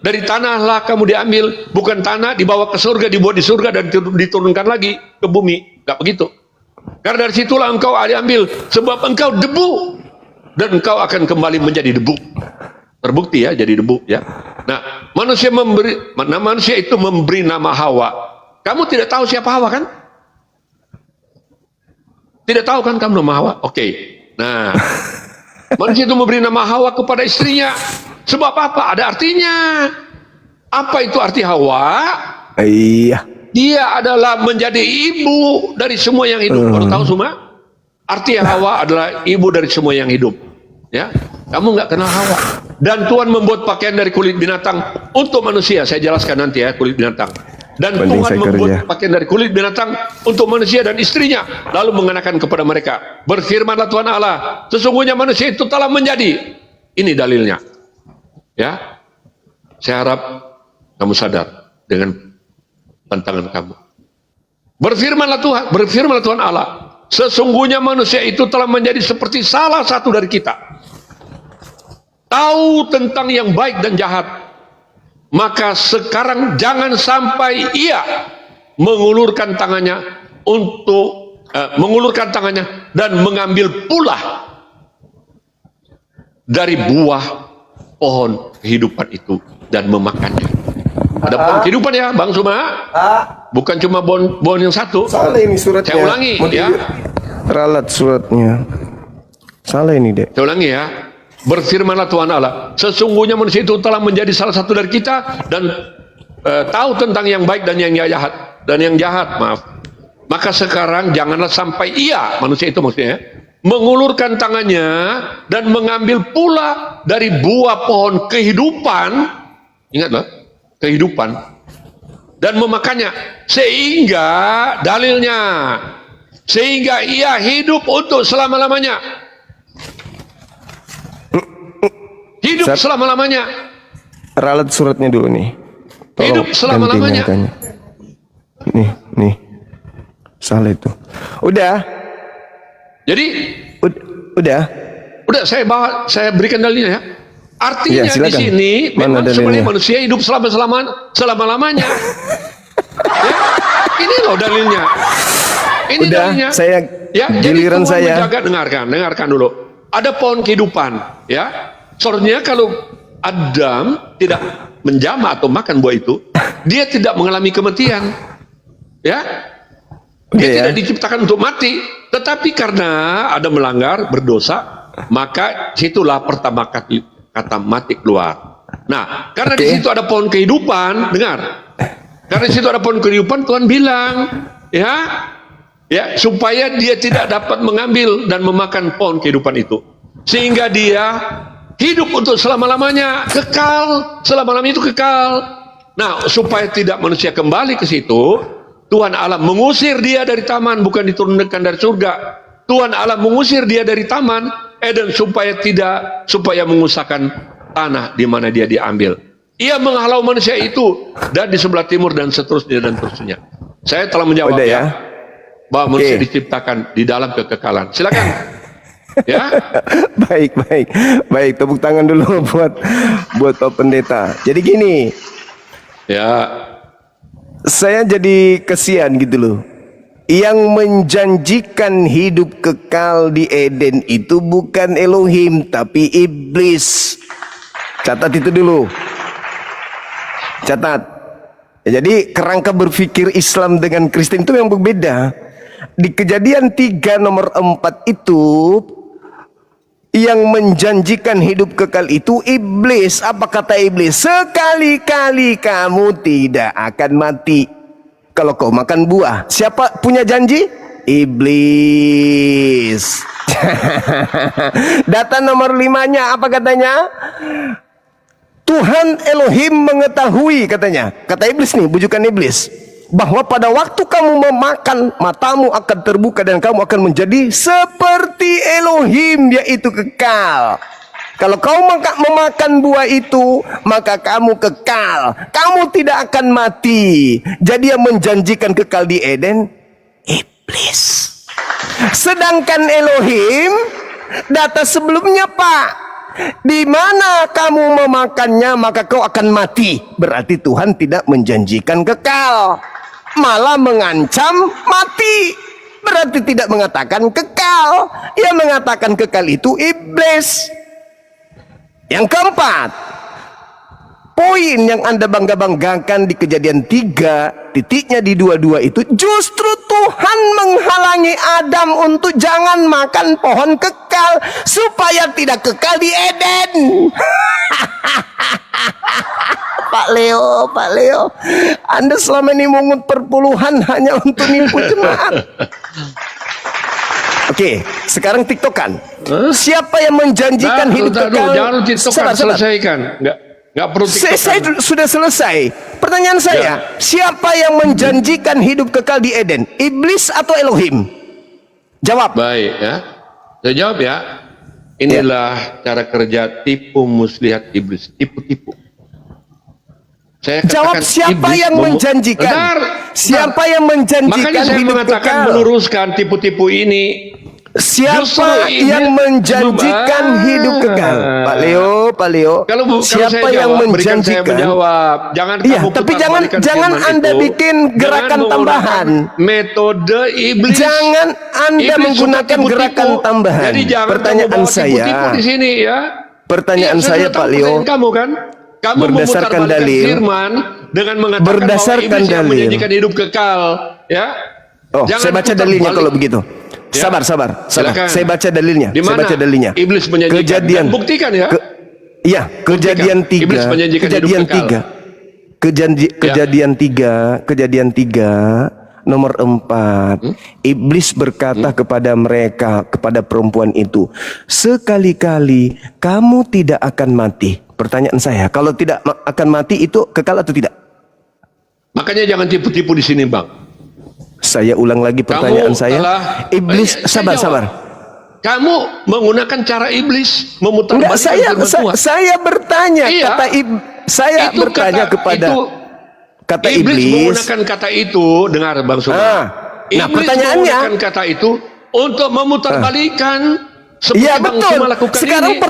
Dari tanahlah kamu diambil. Bukan tanah dibawa ke surga, dibawa di surga dan diturunkan lagi ke bumi. Gak begitu. Karena dari situlah engkau diambil. Sebab engkau debu. Dan engkau akan kembali menjadi debu. Terbukti ya, jadi debu ya. Nah, manusia itu memberi nama Hawa. Kamu tidak tahu siapa Hawa kan? Tidak tahu kan kamu nama Hawa? Oke. Nah, manusia itu memberi nama Hawa kepada istrinya. Sebab apa? Ada artinya. Apa itu arti Hawa? Iya. Dia adalah menjadi ibu dari semua yang hidup. Baru tahu semua? Arti Hawa adalah ibu dari semua yang hidup. Ya, kamu nggak kenal Hawa. Dan Tuhan membuat pakaian dari kulit binatang untuk manusia. Saya jelaskan nanti ya, kulit binatang. Dan Penting Tuhan saya membuat kerja. pakaian dari kulit binatang untuk manusia dan istrinya, lalu mengenakan kepada mereka. Berfirmanlah Tuhan Allah, sesungguhnya manusia itu telah menjadi. Ini dalilnya. Ya, saya harap kamu sadar dengan pantangan kamu. Berfirmanlah Tuhan Allah, sesungguhnya manusia itu telah menjadi seperti salah satu dari kita. Tahu tentang yang baik dan jahat. Maka sekarang jangan sampai ia mengulurkan tangannya dan mengambil pula dari buah pohon kehidupan itu dan memakannya. Ada pohon kehidupan ya, Bang Suma? Bukan cuma pohon yang satu. Salah ini suratnya. Saya ulangi Mau ya. Ralat suratnya. Salah ini, Dek. Saya ulangi ya. Berfirmanlah Tuhan Allah, sesungguhnya manusia itu telah menjadi salah satu dari kita dan tahu tentang yang baik dan yang jahat, maaf. Maka sekarang janganlah sampai ia, manusia itu maksudnya, mengulurkan tangannya dan mengambil pula dari buah pohon kehidupan, ingatlah, kehidupan, dan memakannya, sehingga dalilnya, sehingga ia hidup untuk selama-lamanya. Hidup selama-lamanya. Ralat suratnya dulu nih. Hidup selama-lamanya. ganti angkanya. Nih. Salah itu. Udah. Jadi, Udah. saya berikan dalilnya ya. Artinya Iya, di silakan. sini Mana memang dalilnya? sebenarnya manusia hidup selama-lamanya. Ya, ini loh dalilnya. Ini Udah, dalilnya. saya Ya, giliran jadi Tuhan saya. menjaga, dengarkan dulu. Ada pohon kehidupan, ya. Soalnya kalau Adam tidak menjamah atau makan buah itu, dia tidak mengalami kematian. Ya. Dia Oke, tidak ya. diciptakan untuk mati, tetapi karena ada melanggar, berdosa, maka situlah pertama kata mati keluar. Nah, karena di situ ada pohon kehidupan, dengar. Karena di situ ada pohon kehidupan, Tuhan bilang, ya, supaya dia tidak dapat mengambil dan memakan pohon kehidupan itu, sehingga dia hidup untuk selama-lamanya, kekal, selama-lamanya itu kekal. Nah, supaya tidak manusia kembali ke situ, Tuhan Allah mengusir dia dari taman, bukan diturunkan dari surga. Tuhan Allah mengusir dia dari taman Eden supaya mengusahkan tanah di mana dia diambil. Ia menghalau manusia itu dan di sebelah timur dan seterusnya. Saya telah menjawab Udah ya. bahwa manusia diciptakan di dalam kekekalan. Silakan. Ya. Baik, tepuk tangan dulu buat Pak Pendeta. Jadi gini, Ya. saya jadi kesian gitu loh. Yang menjanjikan hidup kekal di Eden itu bukan Elohim tapi iblis. Catat itu dulu. Catat. Jadi kerangka berpikir Islam dengan Kristen itu yang berbeda. Di Kejadian 3 nomor 4 itu yang menjanjikan hidup kekal itu iblis. Apa kata iblis? Sekali-kali kamu tidak akan mati kalau kau makan buah. Siapa punya janji? Iblis. Data nomor 5-nya apa katanya? Tuhan Elohim mengetahui katanya. Kata iblis nih, bujukan iblis. Bahwa pada waktu kamu memakan, matamu akan terbuka dan kamu akan menjadi seperti Elohim, yaitu kekal. Kalau kau memakan buah itu, maka kamu kekal. Kamu tidak akan mati. Jadi yang menjanjikan kekal di Eden, iblis. Sedangkan Elohim, data sebelumnya Pak, di mana kamu memakannya maka kau akan mati. Berarti Tuhan tidak menjanjikan kekal, malah mengancam mati. Berarti tidak mengatakan kekal. Ia mengatakan kekal itu iblis. Yang keempat, poin yang Anda bangga-banggakan di Kejadian 3, titiknya di 22 itu, justru Tuhan menghalangi Adam untuk jangan makan pohon kekal supaya tidak kekal di Eden. Pak Leo, Anda selama ini mungut perpuluhan hanya untuk nipu jemaat. Oke, sekarang tiktokan. Siapa yang menjanjikan hidup kekal? Jangan tiktokan, selesaikan. Enggak perlu tiktokan. Saya sudah selesai. Pertanyaan saya, siapa yang menjanjikan hidup kekal di Eden? Iblis atau Elohim? Jawab. Baik ya. Saya jawab ya. Inilah cara kerja tipu muslihat iblis, tipu-tipu. Saya Jawab, siapa iblis yang menjanjikan? Siapa yang menjanjikan makanya saya hidup mengatakan kekal? meluruskan tipu-tipu ini. Siapa yang menjanjikan hidup kekal? Pak Leo. Kalau siapa saya yang jawab, berikan saya menjanjikan? menjawab. Jangan Iya, kamu tapi putar-balikan jangan firman Anda itu. bikin gerakan Jangan tambahan. Metode iblis. Jangan Anda Iblis menggunakan suka tipu-tipu. gerakan tambahan. Jadi jangan Pertanyaan kamu bawa saya, tipu-tipu di sini ya. Pertanyaan Iya, saya sudah tahu Pak Leo, pertanyaan kamu kan? Kamu berdasarkan memutar dalil, firman dengan mengatakan berdasarkan bahwa iblis yang dalil. menjanjikan hidup kekal, ya. Oh, Jangan saya baca putar dalilnya balik. kalau begitu. Ya. Sabar. Silakan. Saya baca dalilnya. Di Saya mana baca dalilnya. iblis menjanjikan? Kejadian. Dan buktikan ya. Iya, Kejadian 3. Iblis menjanjikan Kejadian hidup kekal. 3. Kejadian 3 nomor 4. Iblis berkata kepada mereka, kepada perempuan itu, sekali-kali kamu tidak akan mati. Pertanyaan saya, kalau tidak akan mati itu kekal atau tidak? Makanya jangan tipu-tipu di sini, Bang. Saya ulang lagi pertanyaan saya. Iblis, sabar. Kamu menggunakan cara iblis memutar Enggak, balik firman Tuhan. saya bertanya, Iya. saya bertanya kepada kata iblis iblis. menggunakan kata itu, dengar Bang Suma. Nah, Iblis pertanyaannya, menggunakan kata itu untuk memutarbalikan seperti iya Bang betul. Suma lakukan Sekarang ini.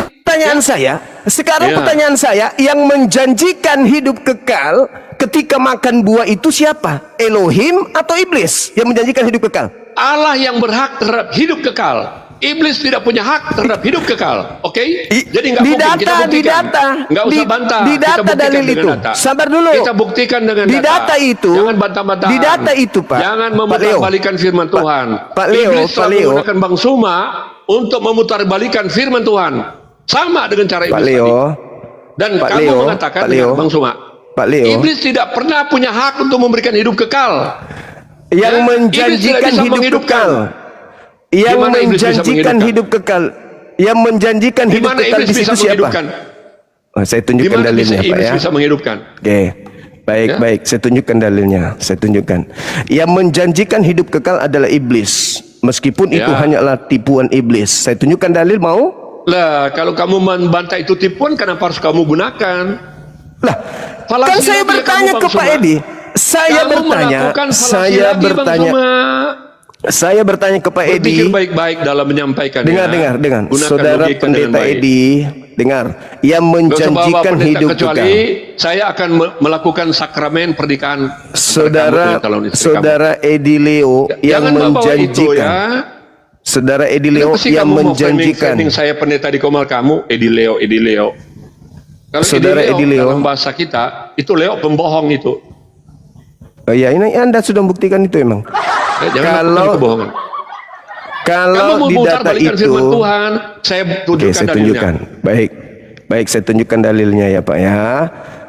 pertanyaan saya, yang menjanjikan hidup kekal ketika makan buah itu siapa? Elohim atau iblis yang menjanjikan hidup kekal? Allah yang berhak terhadap hidup kekal. Iblis tidak punya hak terhadap hidup kekal. Oke? Jadi nggak mungkin kita buktikan. Nggak usah bantah. Di Kita data buktikan dalil dengan itu. data. Sabar dulu. Kita buktikan dengan Di data itu. Jangan bantah-bantah. Di data itu, Pak. Jangan Pak Leo. memutarbalikan firman Tuhan. Pak Leo, Iblis Pak telah Leo. menggunakan Bang Suma untuk memutarbalikan firman Tuhan. Sama dengan cara Pak iblis Leo. tadi. Dan Pak kamu Leo, mengatakan Pak dengan Leo. Bang Suma. Pak Leo. Iblis tidak pernah punya hak untuk memberikan hidup kekal. Yang Ya, menjanjikan iblis tidak bisa hidup menghidupkan. kekal. Yang Di mana iblis bisa menjanjikan menghidupkan? hidup kekal. Yang menjanjikan Di hidup mana kekal iblis di bisa situ siapa? menghidupkan? Oh, saya Di tunjukkan mana dalilnya, Pak iblis ya. bisa menghidupkan? Oke. Baik, saya tunjukkan dalilnya. Saya tunjukkan. Yang menjanjikan hidup kekal adalah iblis. Meskipun itu hanyalah tipuan iblis. Saya tunjukkan dalil, mau? Lah, kalau kamu membantah itu tipuan, kenapa harus kamu gunakan? Lah, Falasi kan saya lagi ya bertanya kamu, ke Bang Pak Suma. Edi. Saya Kamu melakukan falasi lagi, Bang Suma. Saya bertanya ke Pak Edi. Berpikir baik-baik dalam menyampaikan. Dengar. Gunakan Saudara logika dengan Pendeta baik. Edi, dengar. Yang Nggak usah bawa menjanjikan pendeta, hidup kecuali kekal. saya akan melakukan sakramen pernikahan. Saudara Edi Leo yang Jangan bawa itu menjanjikan. ya. Saudara Edi Leo Kenapa sih yang kamu mau menjanjikan. framing saya pendeta di Komal kamu, Edi Leo. Kalau Saudara Edi Leo. dalam bahasa kita, itu Leo pembohong itu. Oh ya, ini Anda sudah membuktikan itu emang. Jangan lakukan kebohongan. Kalau Kamu di memutar data balikan itu, firman Tuhan, saya tunjukkan oke, saya dalilnya. tunjukkan. Baik, saya tunjukkan dalilnya ya Pak ya,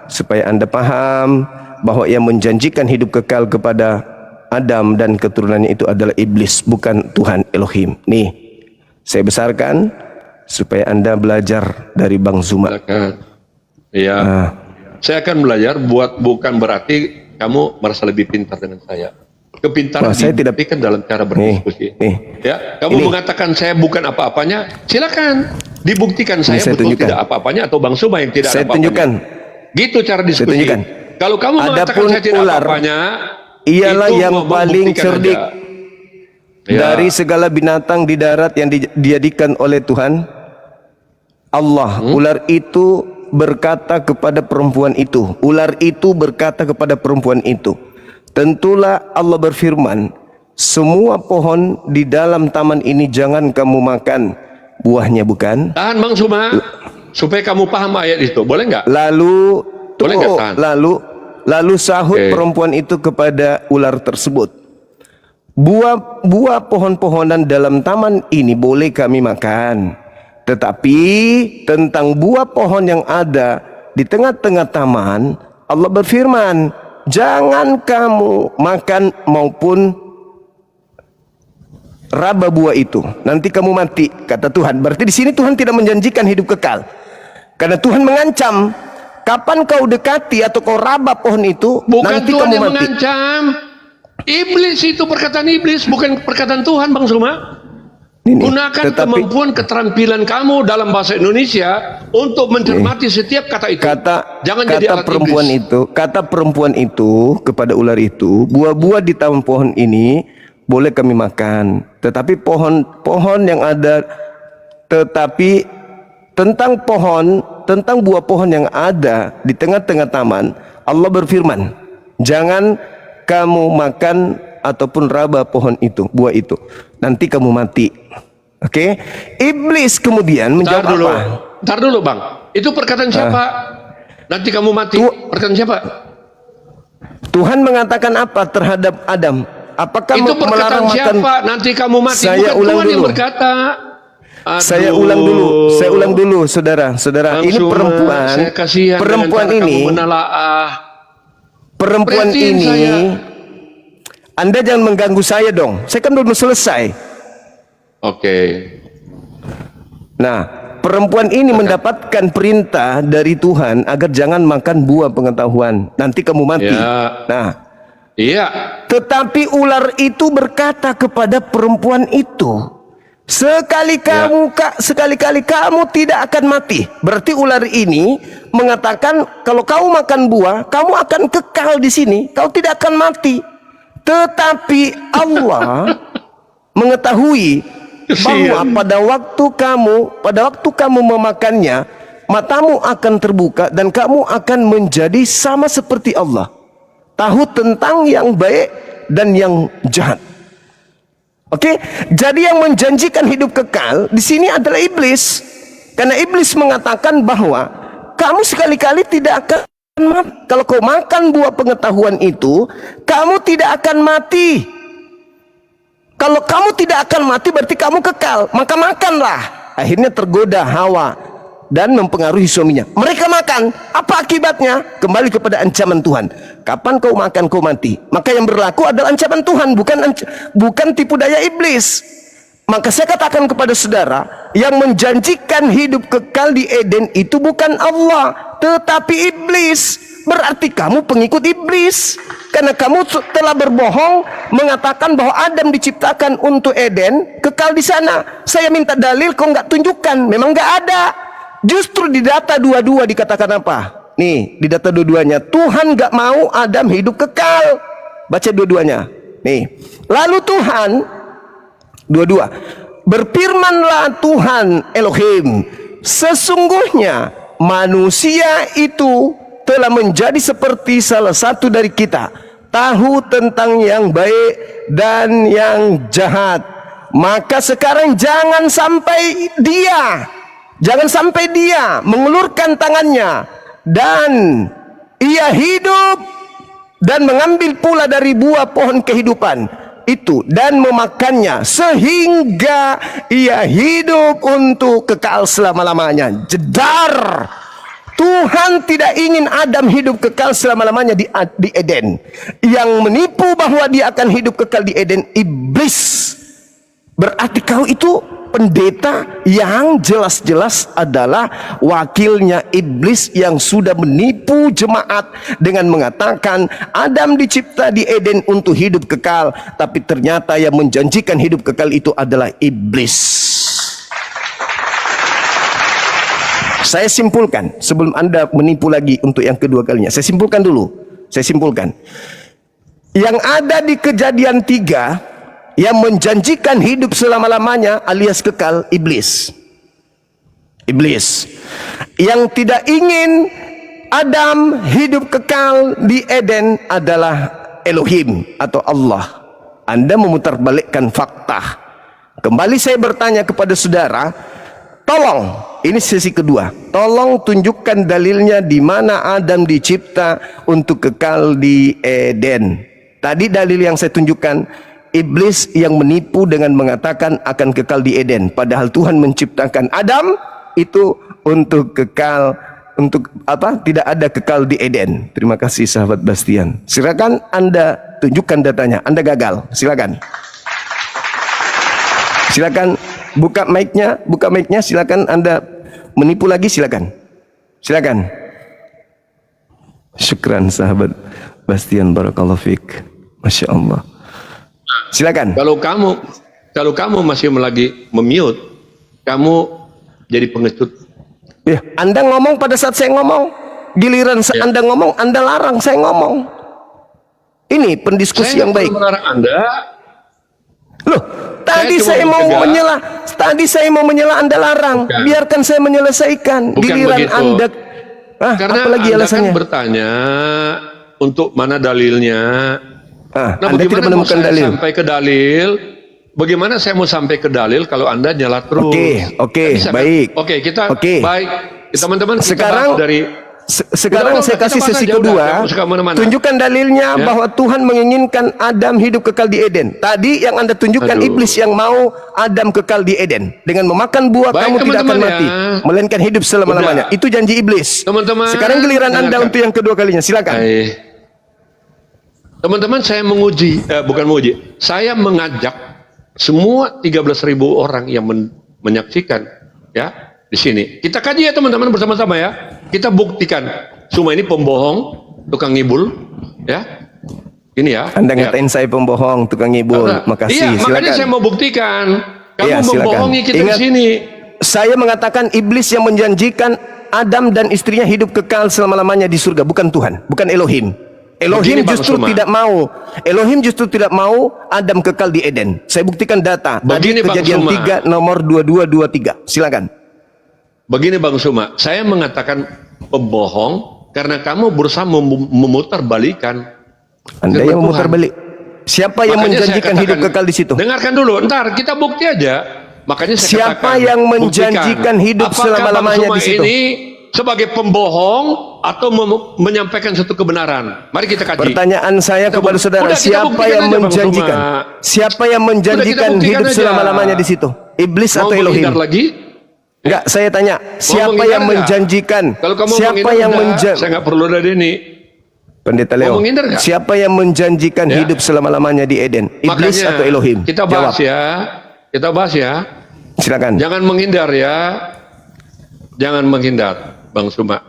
supaya Anda paham bahwa yang menjanjikan hidup kekal kepada Adam dan keturunannya itu adalah iblis, bukan Tuhan Elohim. Nih, saya besarkan supaya Anda belajar dari Bang Zuma. Silakan. Iya. Saya akan belajar, bukan berarti kamu merasa lebih pintar dengan saya. Kepintaran saya tidak dibuktikan dalam cara berdiskusi. Nih. Ya, kamu mengatakan saya bukan apa-apanya, silakan. Dibuktikan Ini saya saya betul tunjukkan. tidak apa-apanya atau Bang Suma yang tidak Saya ada apa-apanya. tunjukkan. Gitu cara diskusi. tunjukkan. Kalau kamu mengatakan Adapun saya tidak ular, apa-apanya, ialah itu yang ngomong paling buktikan cerdik aja. Ya. dari segala binatang di darat yang dijadikan oleh Tuhan. Allah, ular itu berkata kepada perempuan itu. Ular itu berkata kepada perempuan itu. Tentulah Allah berfirman, semua pohon di dalam taman ini jangan kamu makan buahnya, bukan? Tahan Bang Suma, supaya kamu paham ayat itu. Boleh nggak? Lalu Boleh nggak tahan? lalu sahut Oke. perempuan itu kepada ular tersebut. Buah pohon-pohonan dalam taman ini boleh kami makan. Tetapi tentang buah pohon yang ada di tengah-tengah taman, Allah berfirman, jangan kamu makan maupun raba buah itu. Nanti kamu mati, kata Tuhan. Berarti di sini Tuhan tidak menjanjikan hidup kekal. Karena Tuhan mengancam, kapan kau dekati atau kau raba pohon itu, Bukan nanti Tuhan kamu yang mati. mengancam. Iblis itu perkataan iblis, bukan perkataan Tuhan Bang Suma. Ini, Gunakan kemampuan keterampilan kamu dalam bahasa Indonesia untuk mencermati setiap kata itu. Jangan jadi alat perempuan iblis. kata perempuan itu kepada ular itu, buah-buah di taman pohon ini boleh kami makan, tetapi pohon yang ada, tetapi tentang buah pohon yang ada di tengah-tengah taman, Allah berfirman, jangan kamu makan ataupun raba pohon itu, buah itu, nanti kamu mati. Oke? Iblis kemudian menjawab apa? Ntar dulu Bang, itu perkataan siapa? Nanti kamu mati, perkataan siapa? Tuhan mengatakan apa terhadap Adam? Apakah Itu perkataan melarang makan? siapa? Nanti kamu mati. Saya Bukan ulang Tuhan yang dulu. berkata. Saya Aduh. ulang dulu, saudara. Bang Ini Suma, perempuan, saya kasihan perempuan dengan cara ini, kamu menelaah. perempuan Perhatiin ini. saya. Anda jangan mengganggu saya dong. Saya kan belum selesai. Oke. Nah, perempuan ini mendapatkan perintah dari Tuhan agar jangan makan buah pengetahuan. Nanti kamu mati. Ya. Nah, Iya. tetapi ular itu berkata kepada perempuan itu, sekali-kali kamu tidak akan mati. Berarti ular ini mengatakan kalau kau makan buah, kamu akan kekal di sini, kau tidak akan mati. Tetapi Allah mengetahui bahwa pada waktu kamu memakannya, matamu akan terbuka dan kamu akan menjadi sama seperti Allah, tahu tentang yang baik dan yang jahat. Oke, jadi yang menjanjikan hidup kekal di sini adalah iblis, karena iblis mengatakan bahwa kamu sekali-kali tidak akan mati. Kalau kau makan buah pengetahuan itu, kamu tidak akan mati. Kalau kamu tidak akan mati berarti kamu kekal, maka makanlah. Akhirnya tergoda Hawa dan mempengaruhi suaminya. Mereka makan, apa akibatnya? Kembali kepada ancaman Tuhan. Kapan kau makan kau mati. Maka yang berlaku adalah ancaman Tuhan, bukan tipu daya iblis. Maka saya katakan kepada saudara, yang menjanjikan hidup kekal di Eden itu bukan Allah, tetapi iblis. Berarti kamu pengikut iblis, karena kamu telah berbohong mengatakan bahwa Adam diciptakan untuk Eden, kekal di sana. Saya minta dalil, kau nggak tunjukkan, memang nggak ada. Justru di data dua-dua dikatakan apa? Nih, di data dua-duanya Tuhan nggak mau Adam hidup kekal. Baca dua-duanya. Nih, lalu Tuhan dua-dua berfirmanlah Tuhan Elohim, sesungguhnya manusia itu telah menjadi seperti salah satu dari kita, tahu tentang yang baik dan yang jahat. Maka sekarang jangan sampai dia mengulurkan tangannya dan ia hidup dan mengambil pula dari buah pohon kehidupan itu dan memakannya sehingga ia hidup untuk kekal selama-lamanya. Jedar. Tuhan tidak ingin Adam hidup kekal selama-lamanya di Eden. Yang menipu bahwa dia akan hidup kekal di Eden, iblis. Berarti kau itu pendeta yang jelas-jelas adalah wakilnya iblis yang sudah menipu jemaat dengan mengatakan Adam dicipta di Eden untuk hidup kekal, tapi ternyata yang menjanjikan hidup kekal itu adalah iblis. Saya simpulkan sebelum Anda menipu lagi untuk yang kedua kalinya. Saya simpulkan dulu. Saya simpulkan. Yang ada di Kejadian 3 yang menjanjikan hidup selama-lamanya alias kekal, iblis. Iblis yang tidak ingin Adam hidup kekal di Eden adalah Elohim atau Allah. Anda memutarbalikkan fakta. Kembali saya bertanya kepada saudara, tolong, ini sesi kedua, tolong tunjukkan dalilnya di mana Adam dicipta untuk kekal di Eden. Tadi dalil yang saya tunjukkan, iblis yang menipu dengan mengatakan akan kekal di Eden, padahal Tuhan menciptakan Adam itu untuk kekal, untuk apa? Tidak ada kekal di Eden. Terima kasih sahabat Bastian. Silakan Anda tunjukkan datanya. Anda gagal. Silakan. Silakan buka mic-nya, silakan Anda menipu lagi, silakan. Silakan. Syukran sahabat Bastian, barakallahu fiik. Masya Allah. Silakan. Kalau kamu masih lagi memute, kamu jadi pengecut. Ya, Anda ngomong pada saat saya ngomong. Giliran Anda ngomong, Anda larang saya ngomong. Ini pendiskusi yang baik. Saya melarang Anda. Loh, tadi saya mau menyela. Tadi saya mau menyela, Anda larang. Bukan. Biarkan saya menyelesaikan. Bukan Giliran begitu. Anda. Karena apalagi Anda alasannya? kan bertanya untuk mana dalilnya. Anda Bagaimana tidak menemukan mau saya dalil. sampai ke dalil? Bagaimana saya mau sampai ke dalil kalau Anda nyala terus? Oke, Bisa, baik. Kan? Oke, kita Oke. baik. Teman-teman, Sekarang kita bahas dari sekarang Udah, saya kasih kita bahas sesi aja, kedua. udah, kamu suka mana-mana. Tunjukkan dalilnya Ya. bahwa Tuhan menginginkan Adam hidup kekal di Eden. Tadi yang Anda tunjukkan Aduh. iblis yang mau Adam kekal di Eden. Dengan memakan buah Baik, kamu tidak akan teman-teman mati, ya. melainkan hidup selama-lamanya. Udah. Itu janji iblis. Teman-teman, Sekarang giliran Anda dengarkan. untuk yang kedua kalinya. Silakan. Teman-teman, saya bukan menguji. Saya mengajak semua 13.000 orang yang menyaksikan ya di sini. Kita kaji ya teman-teman bersama-sama ya. Kita buktikan semua ini pembohong, tukang ngibul, ya. Ini ya. Anda ngatain saya pembohong, tukang ngibul. Makasih. Iya, makanya Silakan. saya mau buktikan. Kamu Iya, silakan. membohongi kita Ingat, di sini. Saya mengatakan iblis yang menjanjikan Adam dan istrinya hidup kekal selama-lamanya di surga, bukan Tuhan, bukan Elohim. Elohim Begini, Bang justru Suma. tidak mau. Elohim justru tidak mau Adam kekal di Eden. Saya buktikan data. Begini, Tadi Bang Kejadian Suma. 3 nomor 2223. Silakan. Begini Bang Suma, saya mengatakan pembohong karena kamu berusaha memutarbalikan. Anda firman yang memutar Tuhan. balik. Siapa yang Makanya saya menjanjikan hidup katakan, kekal di situ? Dengarkan dulu, ntar kita bukti aja. Makanya saya Siapa katakan, yang menjanjikan buktikan. hidup Apakah selama-lamanya Bang di Suma situ? ini sebagai pembohong atau menyampaikan satu kebenaran? Mari kita kaji. Pertanyaan saya Kita kepada saudara, udah, kita siapa buktikan yang aja, Bang menjanjikan? Suma. Siapa yang menjanjikan buktikan hidup aja. selama-lamanya di situ? Iblis Mau atau Elohim? menghindar lagi? Enggak, saya tanya, siapa menghindar yang nggak? menjanjikan? Kalau kamu Siapa menghindar, yang udah, saya nggak perlu dari ini. Pendeta Mau Leo, menghindar nggak? siapa yang menjanjikan Ya. hidup selama-lamanya di Eden? Iblis Makanya, atau Elohim? Kita bahas Jawab. ya. Kita bahas ya. Silakan. Jangan menghindar ya. Jangan menghindar, Bang Suma.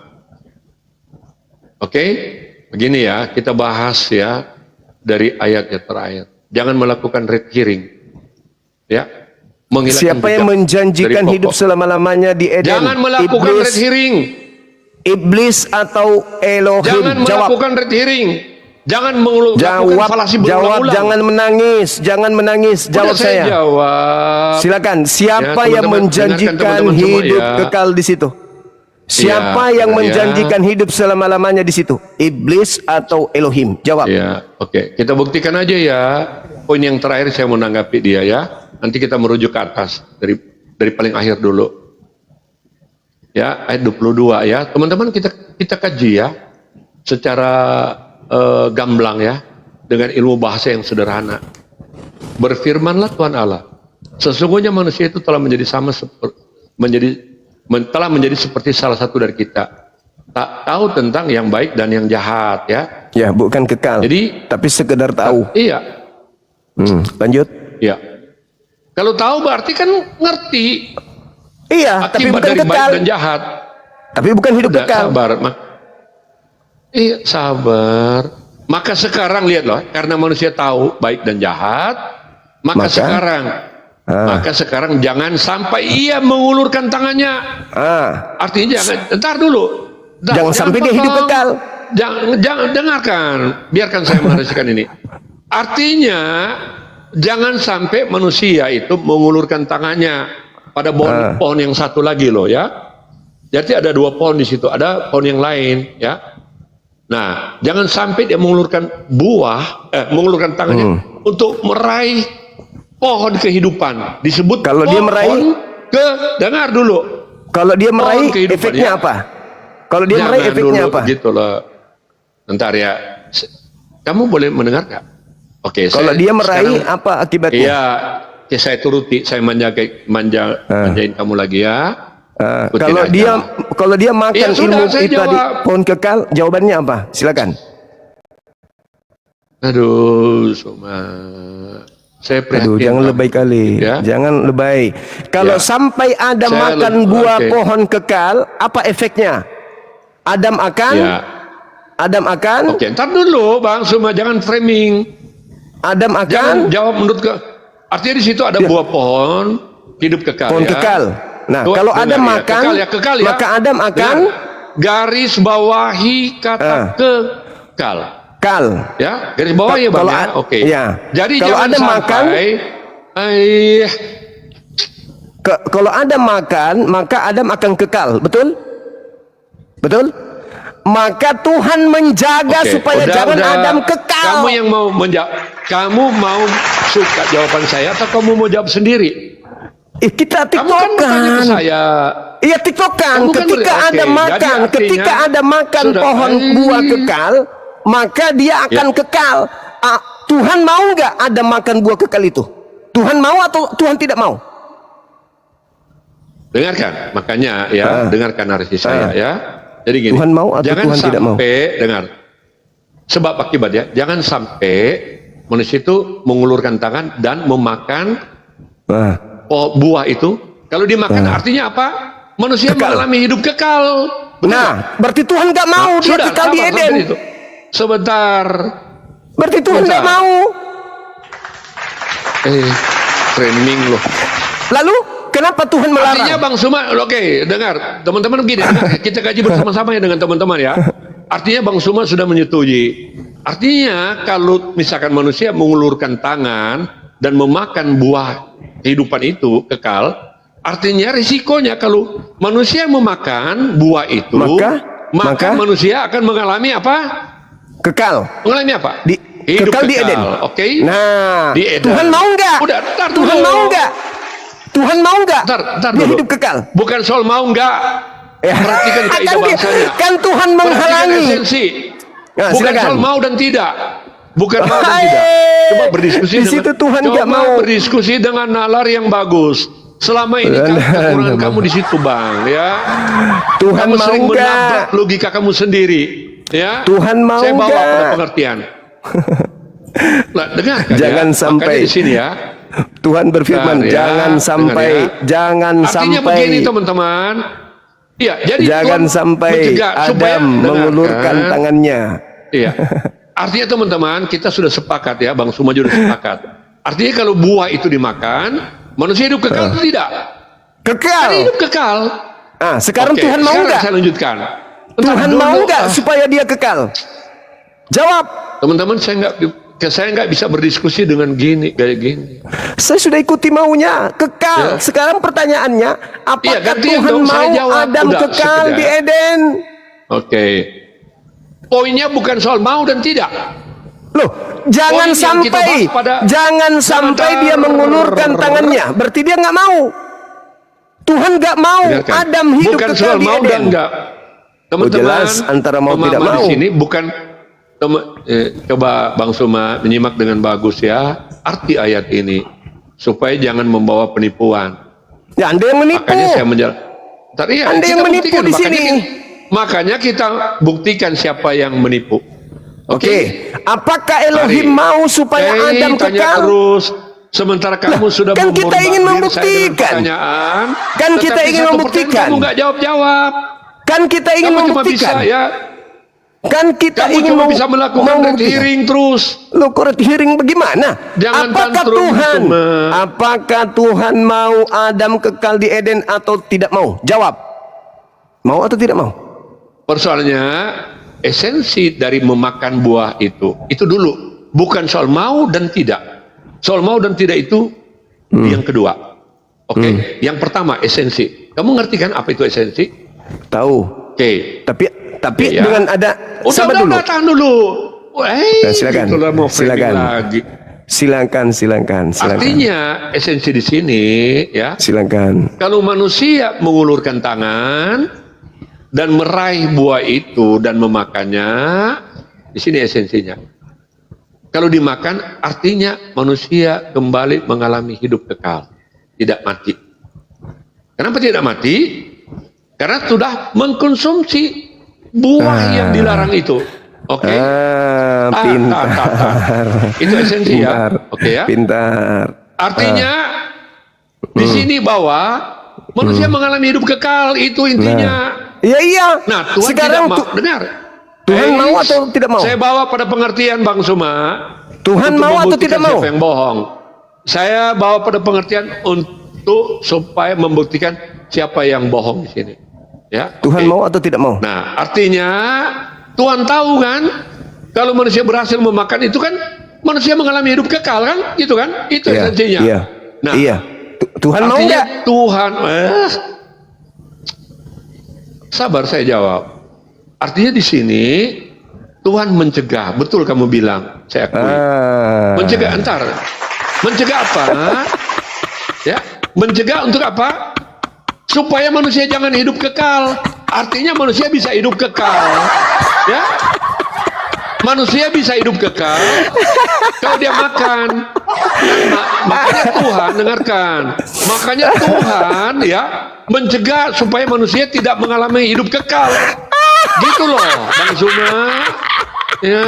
Oke? Begini ya, kita bahas ya dari ayat yang terakhir. Jangan melakukan red hearing. Ya. Menghilangkan Siapa yang jejak menjanjikan dari hidup pokok. selama-lamanya di Eden? Jangan melakukan Iblis, red hearing. Iblis atau Elohim? Jangan Jawab. melakukan red hearing. Jangan melakukan Jawab, falasi jawab, berulang-ulang. jangan menangis, jangan menangis. Jawab Udah saya jawab. Silakan. Siapa Ya, yang teman-teman, menjanjikan dengarkan teman-teman semua hidup ya. kekal di situ? Siapa Ya, yang ya. menjanjikan hidup selama-lamanya di situ? Iblis atau Elohim? Jawab. Ya, oke. Kita buktikan aja ya. Poin yang terakhir saya mau nanggapi dia ya. Nanti kita merujuk ke atas dari paling akhir dulu. Ya, ayat 22 ya. Teman-teman kita kaji ya secara gamblang ya dengan ilmu bahasa yang sederhana. Berfirmanlah Tuhan Allah, sesungguhnya manusia itu telah menjadi telah menjadi seperti salah satu dari kita. Tak tahu tentang yang baik dan yang jahat ya. Ya, bukan kekal. Jadi, tapi sekedar tahu. Iya. Lanjut. Iya. Kalau tahu berarti kan ngerti Iya, tapi akibat bukan dari kekal. baik dan jahat. Tapi bukan hidup Udah, kekal. sabar. Iya, sabar. Maka sekarang lihat loh, karena manusia tahu baik dan jahat, maka Maka? sekarang Maka sekarang jangan sampai ia mengulurkan tangannya. Artinya jangan, entar dulu. Jangan sampai dia hidup kekal. Jangan dengarkan, biarkan saya menarasikan ini. Artinya jangan sampai manusia itu mengulurkan tangannya pada pohon yang satu lagi loh ya. Jadi ada dua pohon di situ, ada pohon yang lain ya. Nah, jangan sampai dia mengulurkan mengulurkan tangannya untuk meraih pohon kehidupan. Disebut kalau dia meraih dengar dulu. Kalau dia meraih efeknya apa? Kalau dia meraih efeknya apa? Gitu loh. Bentar ya. Kamu boleh mendengar nggak? Oke. Kalau dia meraih apa akibatnya? Iya, saya turuti, saya manjain kamu lagi ya. Kalau dia makan ya, sudah, ilmu itu tadi pohon kekal, jawabannya apa? Silakan. Aduh, Suma. Saya prihatin. Jangan lebay kali. Ya? Jangan lebay. Kalau sampai Adam makan buah pohon kekal, apa efeknya? Adam akan Oke, ntar dulu Bang Suma, jangan framing. Adam akan jangan jawab menurut artinya di situ ada buah pohon hidup kekal. Pohon kekal. Nah, kalau Adam makan, kekal ya. maka Adam akan garis bawahi kata kekal. Kal. Ya, garis bawahi ya Bang ya. Oke. Ya. Jadi kalau jangan Adam makan, kalau Adam makan, maka Adam akan kekal, betul? Betul? Maka Tuhan menjaga supaya jangan Adam kekal. Kamu yang mau menjawab, kamu mau suka jawaban saya atau kamu mau jawab sendiri? Kita tiktokan. Kamu kan ke saya. Iya, tiktokan. Ketika ada makan sudah, pohon buah kekal, maka dia akan kekal. Tuhan mau nggak ada makan buah kekal itu? Tuhan mau atau Tuhan tidak mau? Dengarkan, makanya ya, dengarkan narasi saya ya. Jadi gini, Tuhan mau atau jangan Tuhan sampai, tidak mau? Dengar, sebab akibat ya, jangan sampai manusia itu mengulurkan tangan dan memakan buah itu. Kalau dimakan artinya apa? Manusia mengalami hidup kekal. Betul? Nah, berarti Tuhan nggak mau dia kekal di Eden. Sebentar. Berarti Tuhan nggak mau. Framing loh. Lalu kenapa Tuhan melarang? Artinya Bang Suma, oke, dengar, teman-teman begini, kita kaji bersama-sama ya dengan teman-teman ya. Artinya Bang Suma sudah menyetujui. Artinya kalau misalkan manusia mengulurkan tangan dan memakan buah kehidupan itu kekal, artinya risikonya kalau manusia memakan buah itu, maka manusia akan mengalami apa? Kekal. Mengalami apa? Hidup kekal di Eden. Oke. Nah, di Eden. Tuhan mau nggak? Udah, Tuhan mau nggak? Tuhan mau nggak? Dia hidup kekal. Bukan soal mau nggak. Perhatikan kaidah bangsanya. Kan Tuhan menghalangi. Nah, bukan soal mau dan tidak. Bukan mau dan tidak. Coba berdiskusi di situ Tuhan nggak mau. Berdiskusi dengan nalar yang bagus. Selama ini kan kekurangan kamu di situ, Bang, ya. Tuhan kamu mau sering nggak? menabrak logika kamu sendiri, ya. Tuhan mau Saya bawa nggak? pada pengertian. Nah, dengar. Jangan sampai di sini ya. Tuhan berfirman, jangan sampai, jangan Artinya sampai. begini teman-teman. Iya, jadi jangan sampai Adam mengulurkan tangannya. Iya. Artinya teman-teman, kita sudah sepakat ya, Bang Suma juga sepakat. Artinya kalau buah itu dimakan, manusia hidup kekal atau tidak? Kekal. Kan hidup kekal. Sekarang Tuhan mau nggak? Saya lanjutkan. Tuhan mau nggak supaya dia kekal? Jawab. Teman-teman, saya nggak bisa berdiskusi dengan kayak gini. Saya sudah ikuti maunya kekal. Ya. Sekarang pertanyaannya, apakah Tuhan mau Adam kekal di Eden? Oke. Poinnya bukan soal mau dan tidak. Loh, jangan sampai dia mengulurkan tangannya. Berarti dia nggak mau. Tuhan nggak mau Adam hidup bukan kekal soal di mau Eden. Dan enggak. Teman-teman, jelas antara mau tidak mau. Di sini bukan. Coba Bang Suma menyimak dengan bagus ya arti ayat ini supaya jangan membawa penipuan. Ya, Anda yang menipu. Makanya saya Anda yang menipu di sini. Makanya kita buktikan siapa yang menipu. Oke. Apakah Elohim mau supaya Adam kekal? Terus sementara kamu sudah kan kita ingin membuktikan. Kan kita ingin membuktikan. Kamu nggak jawab. Kan kita ingin membuktikan. Cuma bisa, ya. Kan kita Kamu ingin cuma bisa melakukan red hearing terus. Lo red hearing bagaimana? Jangan Apakah tantrum, Tuhan, cuma. apakah Tuhan mau Adam kekal di Eden atau tidak mau? Jawab. Mau atau tidak mau? Persoalannya esensi dari memakan buah itu dulu, bukan soal mau dan tidak. Soal mau dan tidak itu yang kedua. Oke, yang pertama esensi. Kamu ngerti kan apa itu esensi? Tahu. Oke. Tapi Ya. dengan ada sabar dulu. Tahan dulu. Silakan. Itulah mau framing Silakan. lagi. Silakan. Artinya esensi di sini ya. Silakan. Kalau manusia mengulurkan tangan dan meraih buah itu dan memakannya, di sini esensinya. Kalau dimakan, artinya manusia kembali mengalami hidup kekal, tidak mati. Kenapa tidak mati? Karena sudah mengkonsumsi buah yang dilarang itu. Oke? Pintar. Itu esensi ya. Oke ya. Pintar. Artinya di sini bahwa manusia mengalami hidup kekal, itu intinya. Iya. Nah, Tuhan Sekarang tidak mau. Dengar. Tuhan mau atau tidak mau? Saya bawa pada pengertian Bang Suma. Tuhan untuk mau atau membuktikan tidak mau? Siapa yang bohong? Saya bawa pada pengertian untuk supaya membuktikan siapa yang bohong di sini. Ya. Tuhan oke. mau atau tidak mau? Nah, artinya Tuhan tahu kan, kalau manusia berhasil memakan itu kan manusia mengalami hidup kekal kan, gitu kan? Itu Iya, esensinya. Iya. Nah, Iya. Tuhan mau artinya nggak? Tuhan, sabar saya jawab. Artinya di sini Tuhan mencegah, betul kamu bilang, saya akui. Mencegah, mencegah apa? Ya, mencegah untuk apa? Supaya manusia jangan hidup kekal. Artinya manusia bisa hidup kekal. Ya, manusia bisa hidup kekal kalau dia makan. Makanya Tuhan, dengarkan. Makanya Tuhan ya mencegah supaya manusia tidak mengalami hidup kekal. Gitu loh, Bang Zuma. Ya.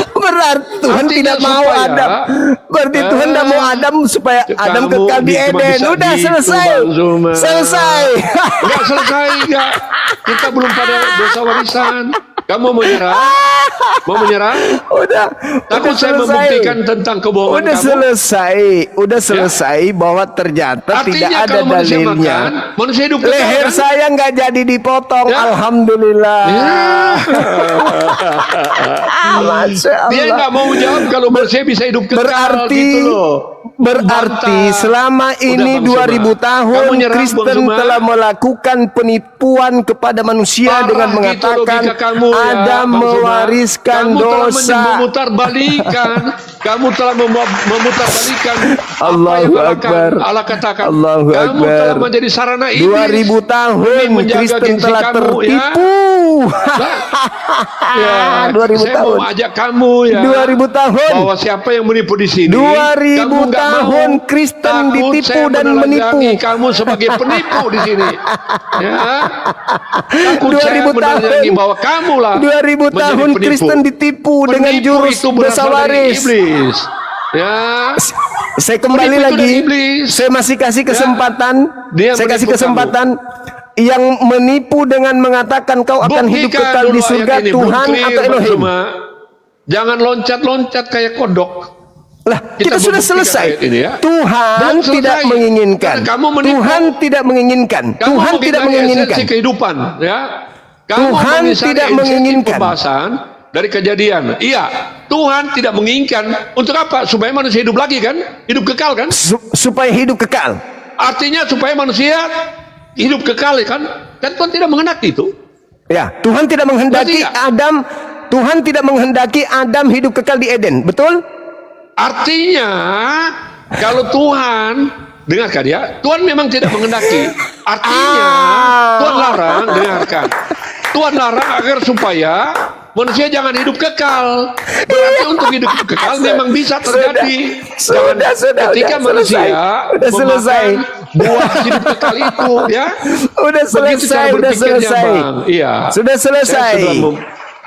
Berarti Tuhan Artinya tidak mau supaya, Adam. Berarti Tuhan tidak mau Adam supaya Adam kamu kekal di cuma Eden. bisa Udah gitu, selesai. Bang Zuma. Selesai. Enggak selesai, enggak. Kita belum pada dosa warisan. Kamu mau menyerah? Mau menyerah? Udah Takut saya selesai. membuktikan tentang kebohongan Udah kamu. selesai. Udah selesai bahwa ternyata Artinya tidak ada kalau manusia dalilnya. makan, manusia hidup kekal, Leher kan? saya nggak jadi dipotong. Ya. Alhamdulillah. Ya. Masya Allah. Dia nggak mau jawab kalau manusia bisa hidup kekal, Berarti gitu loh. Berarti Bantah. selama ini Udah, Bang 2000 Zuma. tahun Kamu nyerah, Bang Kristen Zuma. telah melakukan penipuan kepada manusia Parah dengan gitu mengatakan logika kamu, ya, Adam Bang Zuma. mewariskan kamu dosa. telah memutarbalikan. Kamu telah memutarbalikan Allahu apa yang Akbar. Allah katakan. Allahu kamu Akbar. telah menjadi sarana iblis. 2000 tahun demi menjaga Kristen gengsi telah kamu, tertipu. Ya, 2000 saya tahun. mau ajak kamu ya. 2000 tahun. Bahwa siapa yang menipu di sini? 2000 kamu nggak tahun mau. Kristen Takut ditipu saya dan menipu. menelanjangi kamu sebagai penipu di sini. Ya. Takut 2000 saya menelanjangi bahwa kamu lah 2000 menjadi tahun penipu. Kristen ditipu dengan Penipu jurus itu dosa berasal dari waris. iblis. Ya. Saya kembali Penipu itu lagi. dari iblis. Saya masih kasih kesempatan. Dia Saya kasih menipu kesempatan. Yang menipu dengan mengatakan kau akan hidup Buktikan kekal di dulu surga ayat ini. Tuhan Belum clear, atau Bang Elohim. Zuma. Jangan loncat-loncat kayak kodok. Lah, kita Kita sudah membuktikan selesai. ayat ini ya. Tuhan Belum selesai. tidak menginginkan. Karena kamu menipu. Tuhan tidak menginginkan. Kamu Tuhan tidak mengingkari menginginkan. esensi kehidupan, ya. Kamu Tuhan mengisari tidak esensi menginginkan. pembahasan dari kejadian. Iya, Tuhan tidak menginginkan. Untuk apa? Supaya manusia hidup lagi kan? Hidup kekal kan? Supaya hidup kekal. Artinya supaya manusia hidup kekal kan? Kan Tuhan tidak menghendaki itu. Ya, Tuhan tidak menghendaki Berarti ya? Adam. Tuhan tidak menghendaki Adam hidup kekal di Eden. Betul? Artinya kalau Tuhan, dengarkan ya, Tuhan memang tidak menghendaki. Artinya Tuhan larang, dengarkan. Tuhan larang agar supaya manusia jangan hidup kekal. Berarti untuk hidup kekal memang bisa terjadi. Sudah, Ketika udah manusia selesai. Udah selesai. memakan buah hidup kekal itu, ya. Udah Begitu selesai, cara udah berpikirnya, selesai. Bang. Iya. Sudah selesai. Saya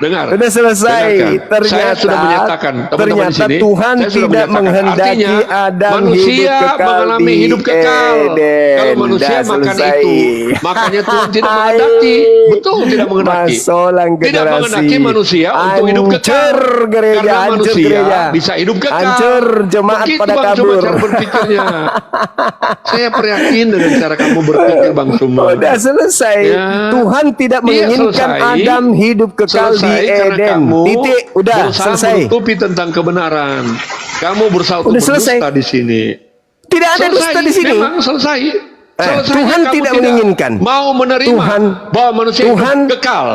sudah Dengar. Sudah selesai. Dengarkan. Saya sudah menyatakan, teman-teman di sini, Tuhan saya sudah tidak menyatakan. menghendaki Artinya, Adam manusia hidup kekal mengalami di hidup kekal. Eden. Kalau manusia Dah makan selesai. itu, makanya Tuhan tidak menghendaki. Betul, tidak menghendaki. Masolang Tidak generasi. menghendaki manusia untuk hidup kekal. Hancur gereja, Karena hancur manusia gereja. bisa hidup kekal. Hancur jemaat Begitu pada Bang Suma kabur. cara berpikirnya. Saya prihatin dengan cara kamu berpikir, Bang Suma. Udah selesai. Ya. Tuhan tidak Iya, menginginkan selesai. Adam hidup kekal di Selesai karena Eden. kamu Titik. Udah berusaha selesai. menutupi tentang kebenaran. Kamu berusaha untuk Udah selesai. berdusta di sini. Tidak ada dusta di sini. Memang selesai. Selesai. Tuhan Kamu tidak menginginkan. Mau menerima Tuhan- bahwa manusia Tuhan- hidup kekal.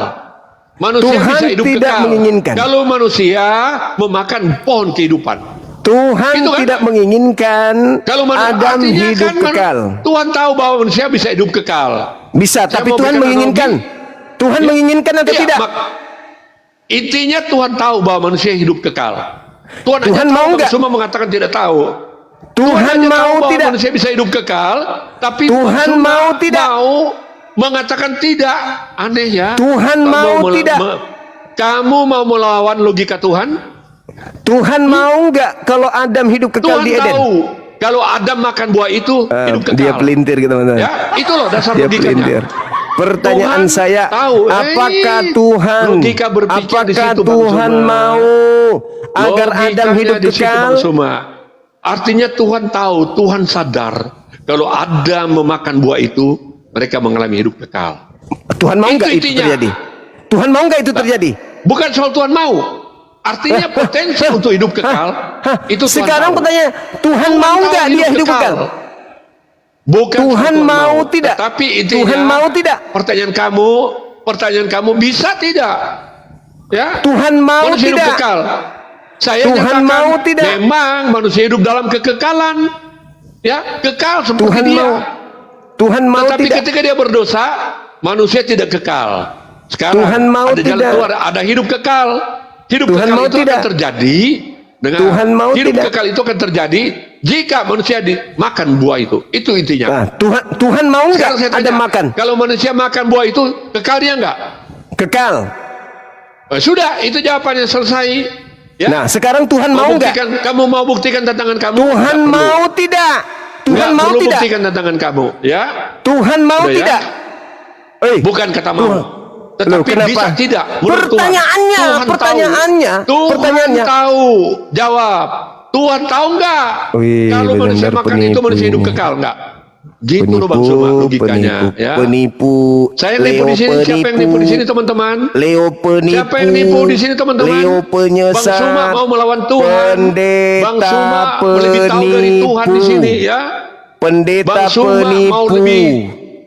Manusia Tuhan bisa hidup tidak kekal. menginginkan. Kalau manusia memakan pohon kehidupan. Tuhan Itu kan? tidak menginginkan Kalau Adam artinya hidup kan kekal. Tuhan tahu bahwa manusia bisa hidup kekal. Bisa, Saya tapi mau Tuhan berikan menginginkan. analogi. Tuhan Ya. menginginkan atau Iya, tidak? Intinya Tuhan tahu bahwa manusia hidup kekal. Tuhan Tuhan hanya tahu, mau nggak? Semua mengatakan tidak tahu. Tuhan hanya tahu mau bahwa tidak? manusia bisa hidup kekal, tapi Tuhan cuma mau tidak? Mau mengatakan tidak. Aneh ya. Tuhan Kamu mau tidak? Kamu mau melawan logika Tuhan? Tuhan mau nggak kalau Adam hidup kekal Tuhan di Eden? tahu kalau Adam makan buah itu hidup kekal. Dia pelintir gitu teman-teman. Ya, itu loh dasar Dia logikanya. pelintir. Pertanyaan Tuhan saya, tahu, apakah Tuhan, logika berpikir di apakah situ, Bang Tuhan Suma. mau agar Adam Logikanya hidup di situ, kekal? Bang Suma. Artinya Tuhan tahu, Tuhan sadar kalau Adam memakan buah itu, mereka mengalami hidup kekal. Tuhan mau nggak itu intinya. terjadi? Tuhan mau nggak itu terjadi? Bukan soal Tuhan mau. Artinya potensi untuk hidup kekal itu Tuhan Sekarang tahu. pertanyaan, Tuhan mau tahu nggak dia hidup kekal? Bukan Tuhan soal mau tidak? Tapi intinya, Tuhan mau tidak? Pertanyaan kamu bisa tidak? Ya. Tuhan mau Manusia hidup tidak? kekal. Saya Tuhan nyatakan, mau tidak? memang manusia hidup dalam kekekalan. Ya, kekal seperti Tuhan dia. mau. Tuhan mau Tetapi tidak? ketika dia berdosa, manusia tidak kekal. Sekarang Tuhan mau ada jalan tidak? keluar, ada hidup kekal. Hidup Tuhan kekal mau itu tidak? akan terjadi dengan Tuhan mau hidup tidak? kekal itu akan terjadi jika manusia dimakan buah itu. Itu intinya. Nah, Tuhan mau nggak Sekarang saya Adam tanya, makan? kalau manusia makan buah itu, kekal dia enggak? Kekal. Sudah, itu jawabannya selesai. Ya. Nah, sekarang Tuhan mau nggak? Kamu mau buktikan tantangan kamu? Tuhan Nggak perlu. mau tidak? Tuhan Nggak mau perlu tidak? buktikan tantangan kamu, ya. Tuhan mau Udah ya? tidak? Bukan kata mau. Tuhan. Tetapi Loh, kenapa? bisa tidak. Menurut Pertanyaannya, Tuhan. Tuhan pertanyaannya, tahu. pertanyaannya. Tuhan tahu. Jawab. Tuhan tahu enggak? Wih, Kalau manusia benar-benar makan itu penipu manusia hidup ini. kekal enggak? Gitu loh Bang Suma logikanya. Ya. Penipu. Saya nipu di sini. Siapa yang nipu di sini teman-teman? Leo penipu. Siapa yang nipu di sini teman-teman? Leo penyesat. Bang Suma mau melawan Tuhan. Pendeta Bang Suma lebih tahu dari Tuhan di sini ya. Pendeta Bang Suma penipu. mau lebih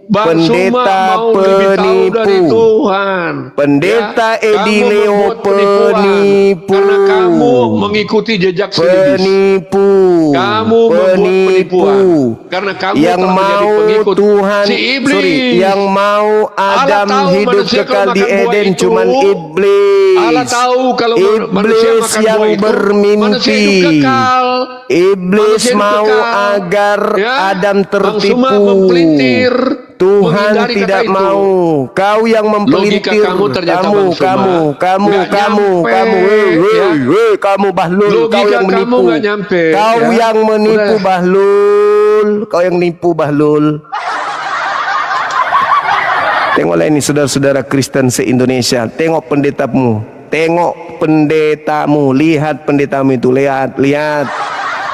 Bang Suma Pendeta mau lebih tahu dari penipu. Tuhan. Pendeta Edi kamu Leo membuat penipuan. penipu. Karena kamu mengikuti jejak si iblis. Penipu. Kamu membuat penipuan. Karena kamu yang telah menjadi mau pengikut Tuhan, si iblis. yang mau Allah Adam tahu hidup manusia kekal kalau di makan buah Eden itu, cuman iblis. Allah tahu kalau manusia Iblis makan yang buah itu, bermimpi. manusia hidup kekal. Iblis Manusia hidup mau kekal. agar Ya, Adam Bang tertipu. Suma mempelintir. Tuhan menghindari kata tidak itu. mau. Kau yang mempelintir. Logika kamu ternyata kamu, Bang Suma. kamu, Nggak kamu, nyampe, weh, kamu Bahlul, Logika kau yang kamu menipu. nggak nyampe, Kau ya. yang menipu Udah. Bahlul, kau yang nipu Bahlul. Tengoklah ini saudara-saudara Kristen se-Indonesia. Tengok pendetamu. Tengok pendetamu. Lihat pendetamu itu. Lihat.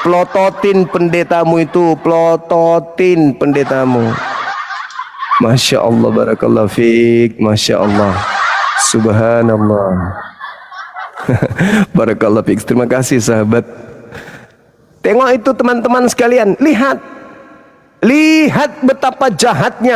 Plototin pendetamu itu. Plototin pendetamu. Masya Allah. Barakallahu fiik. Masya Allah. Subhanallah. Barakallahu fiik. Terima kasih sahabat. Tengok itu teman-teman sekalian. Lihat. Lihat betapa jahatnya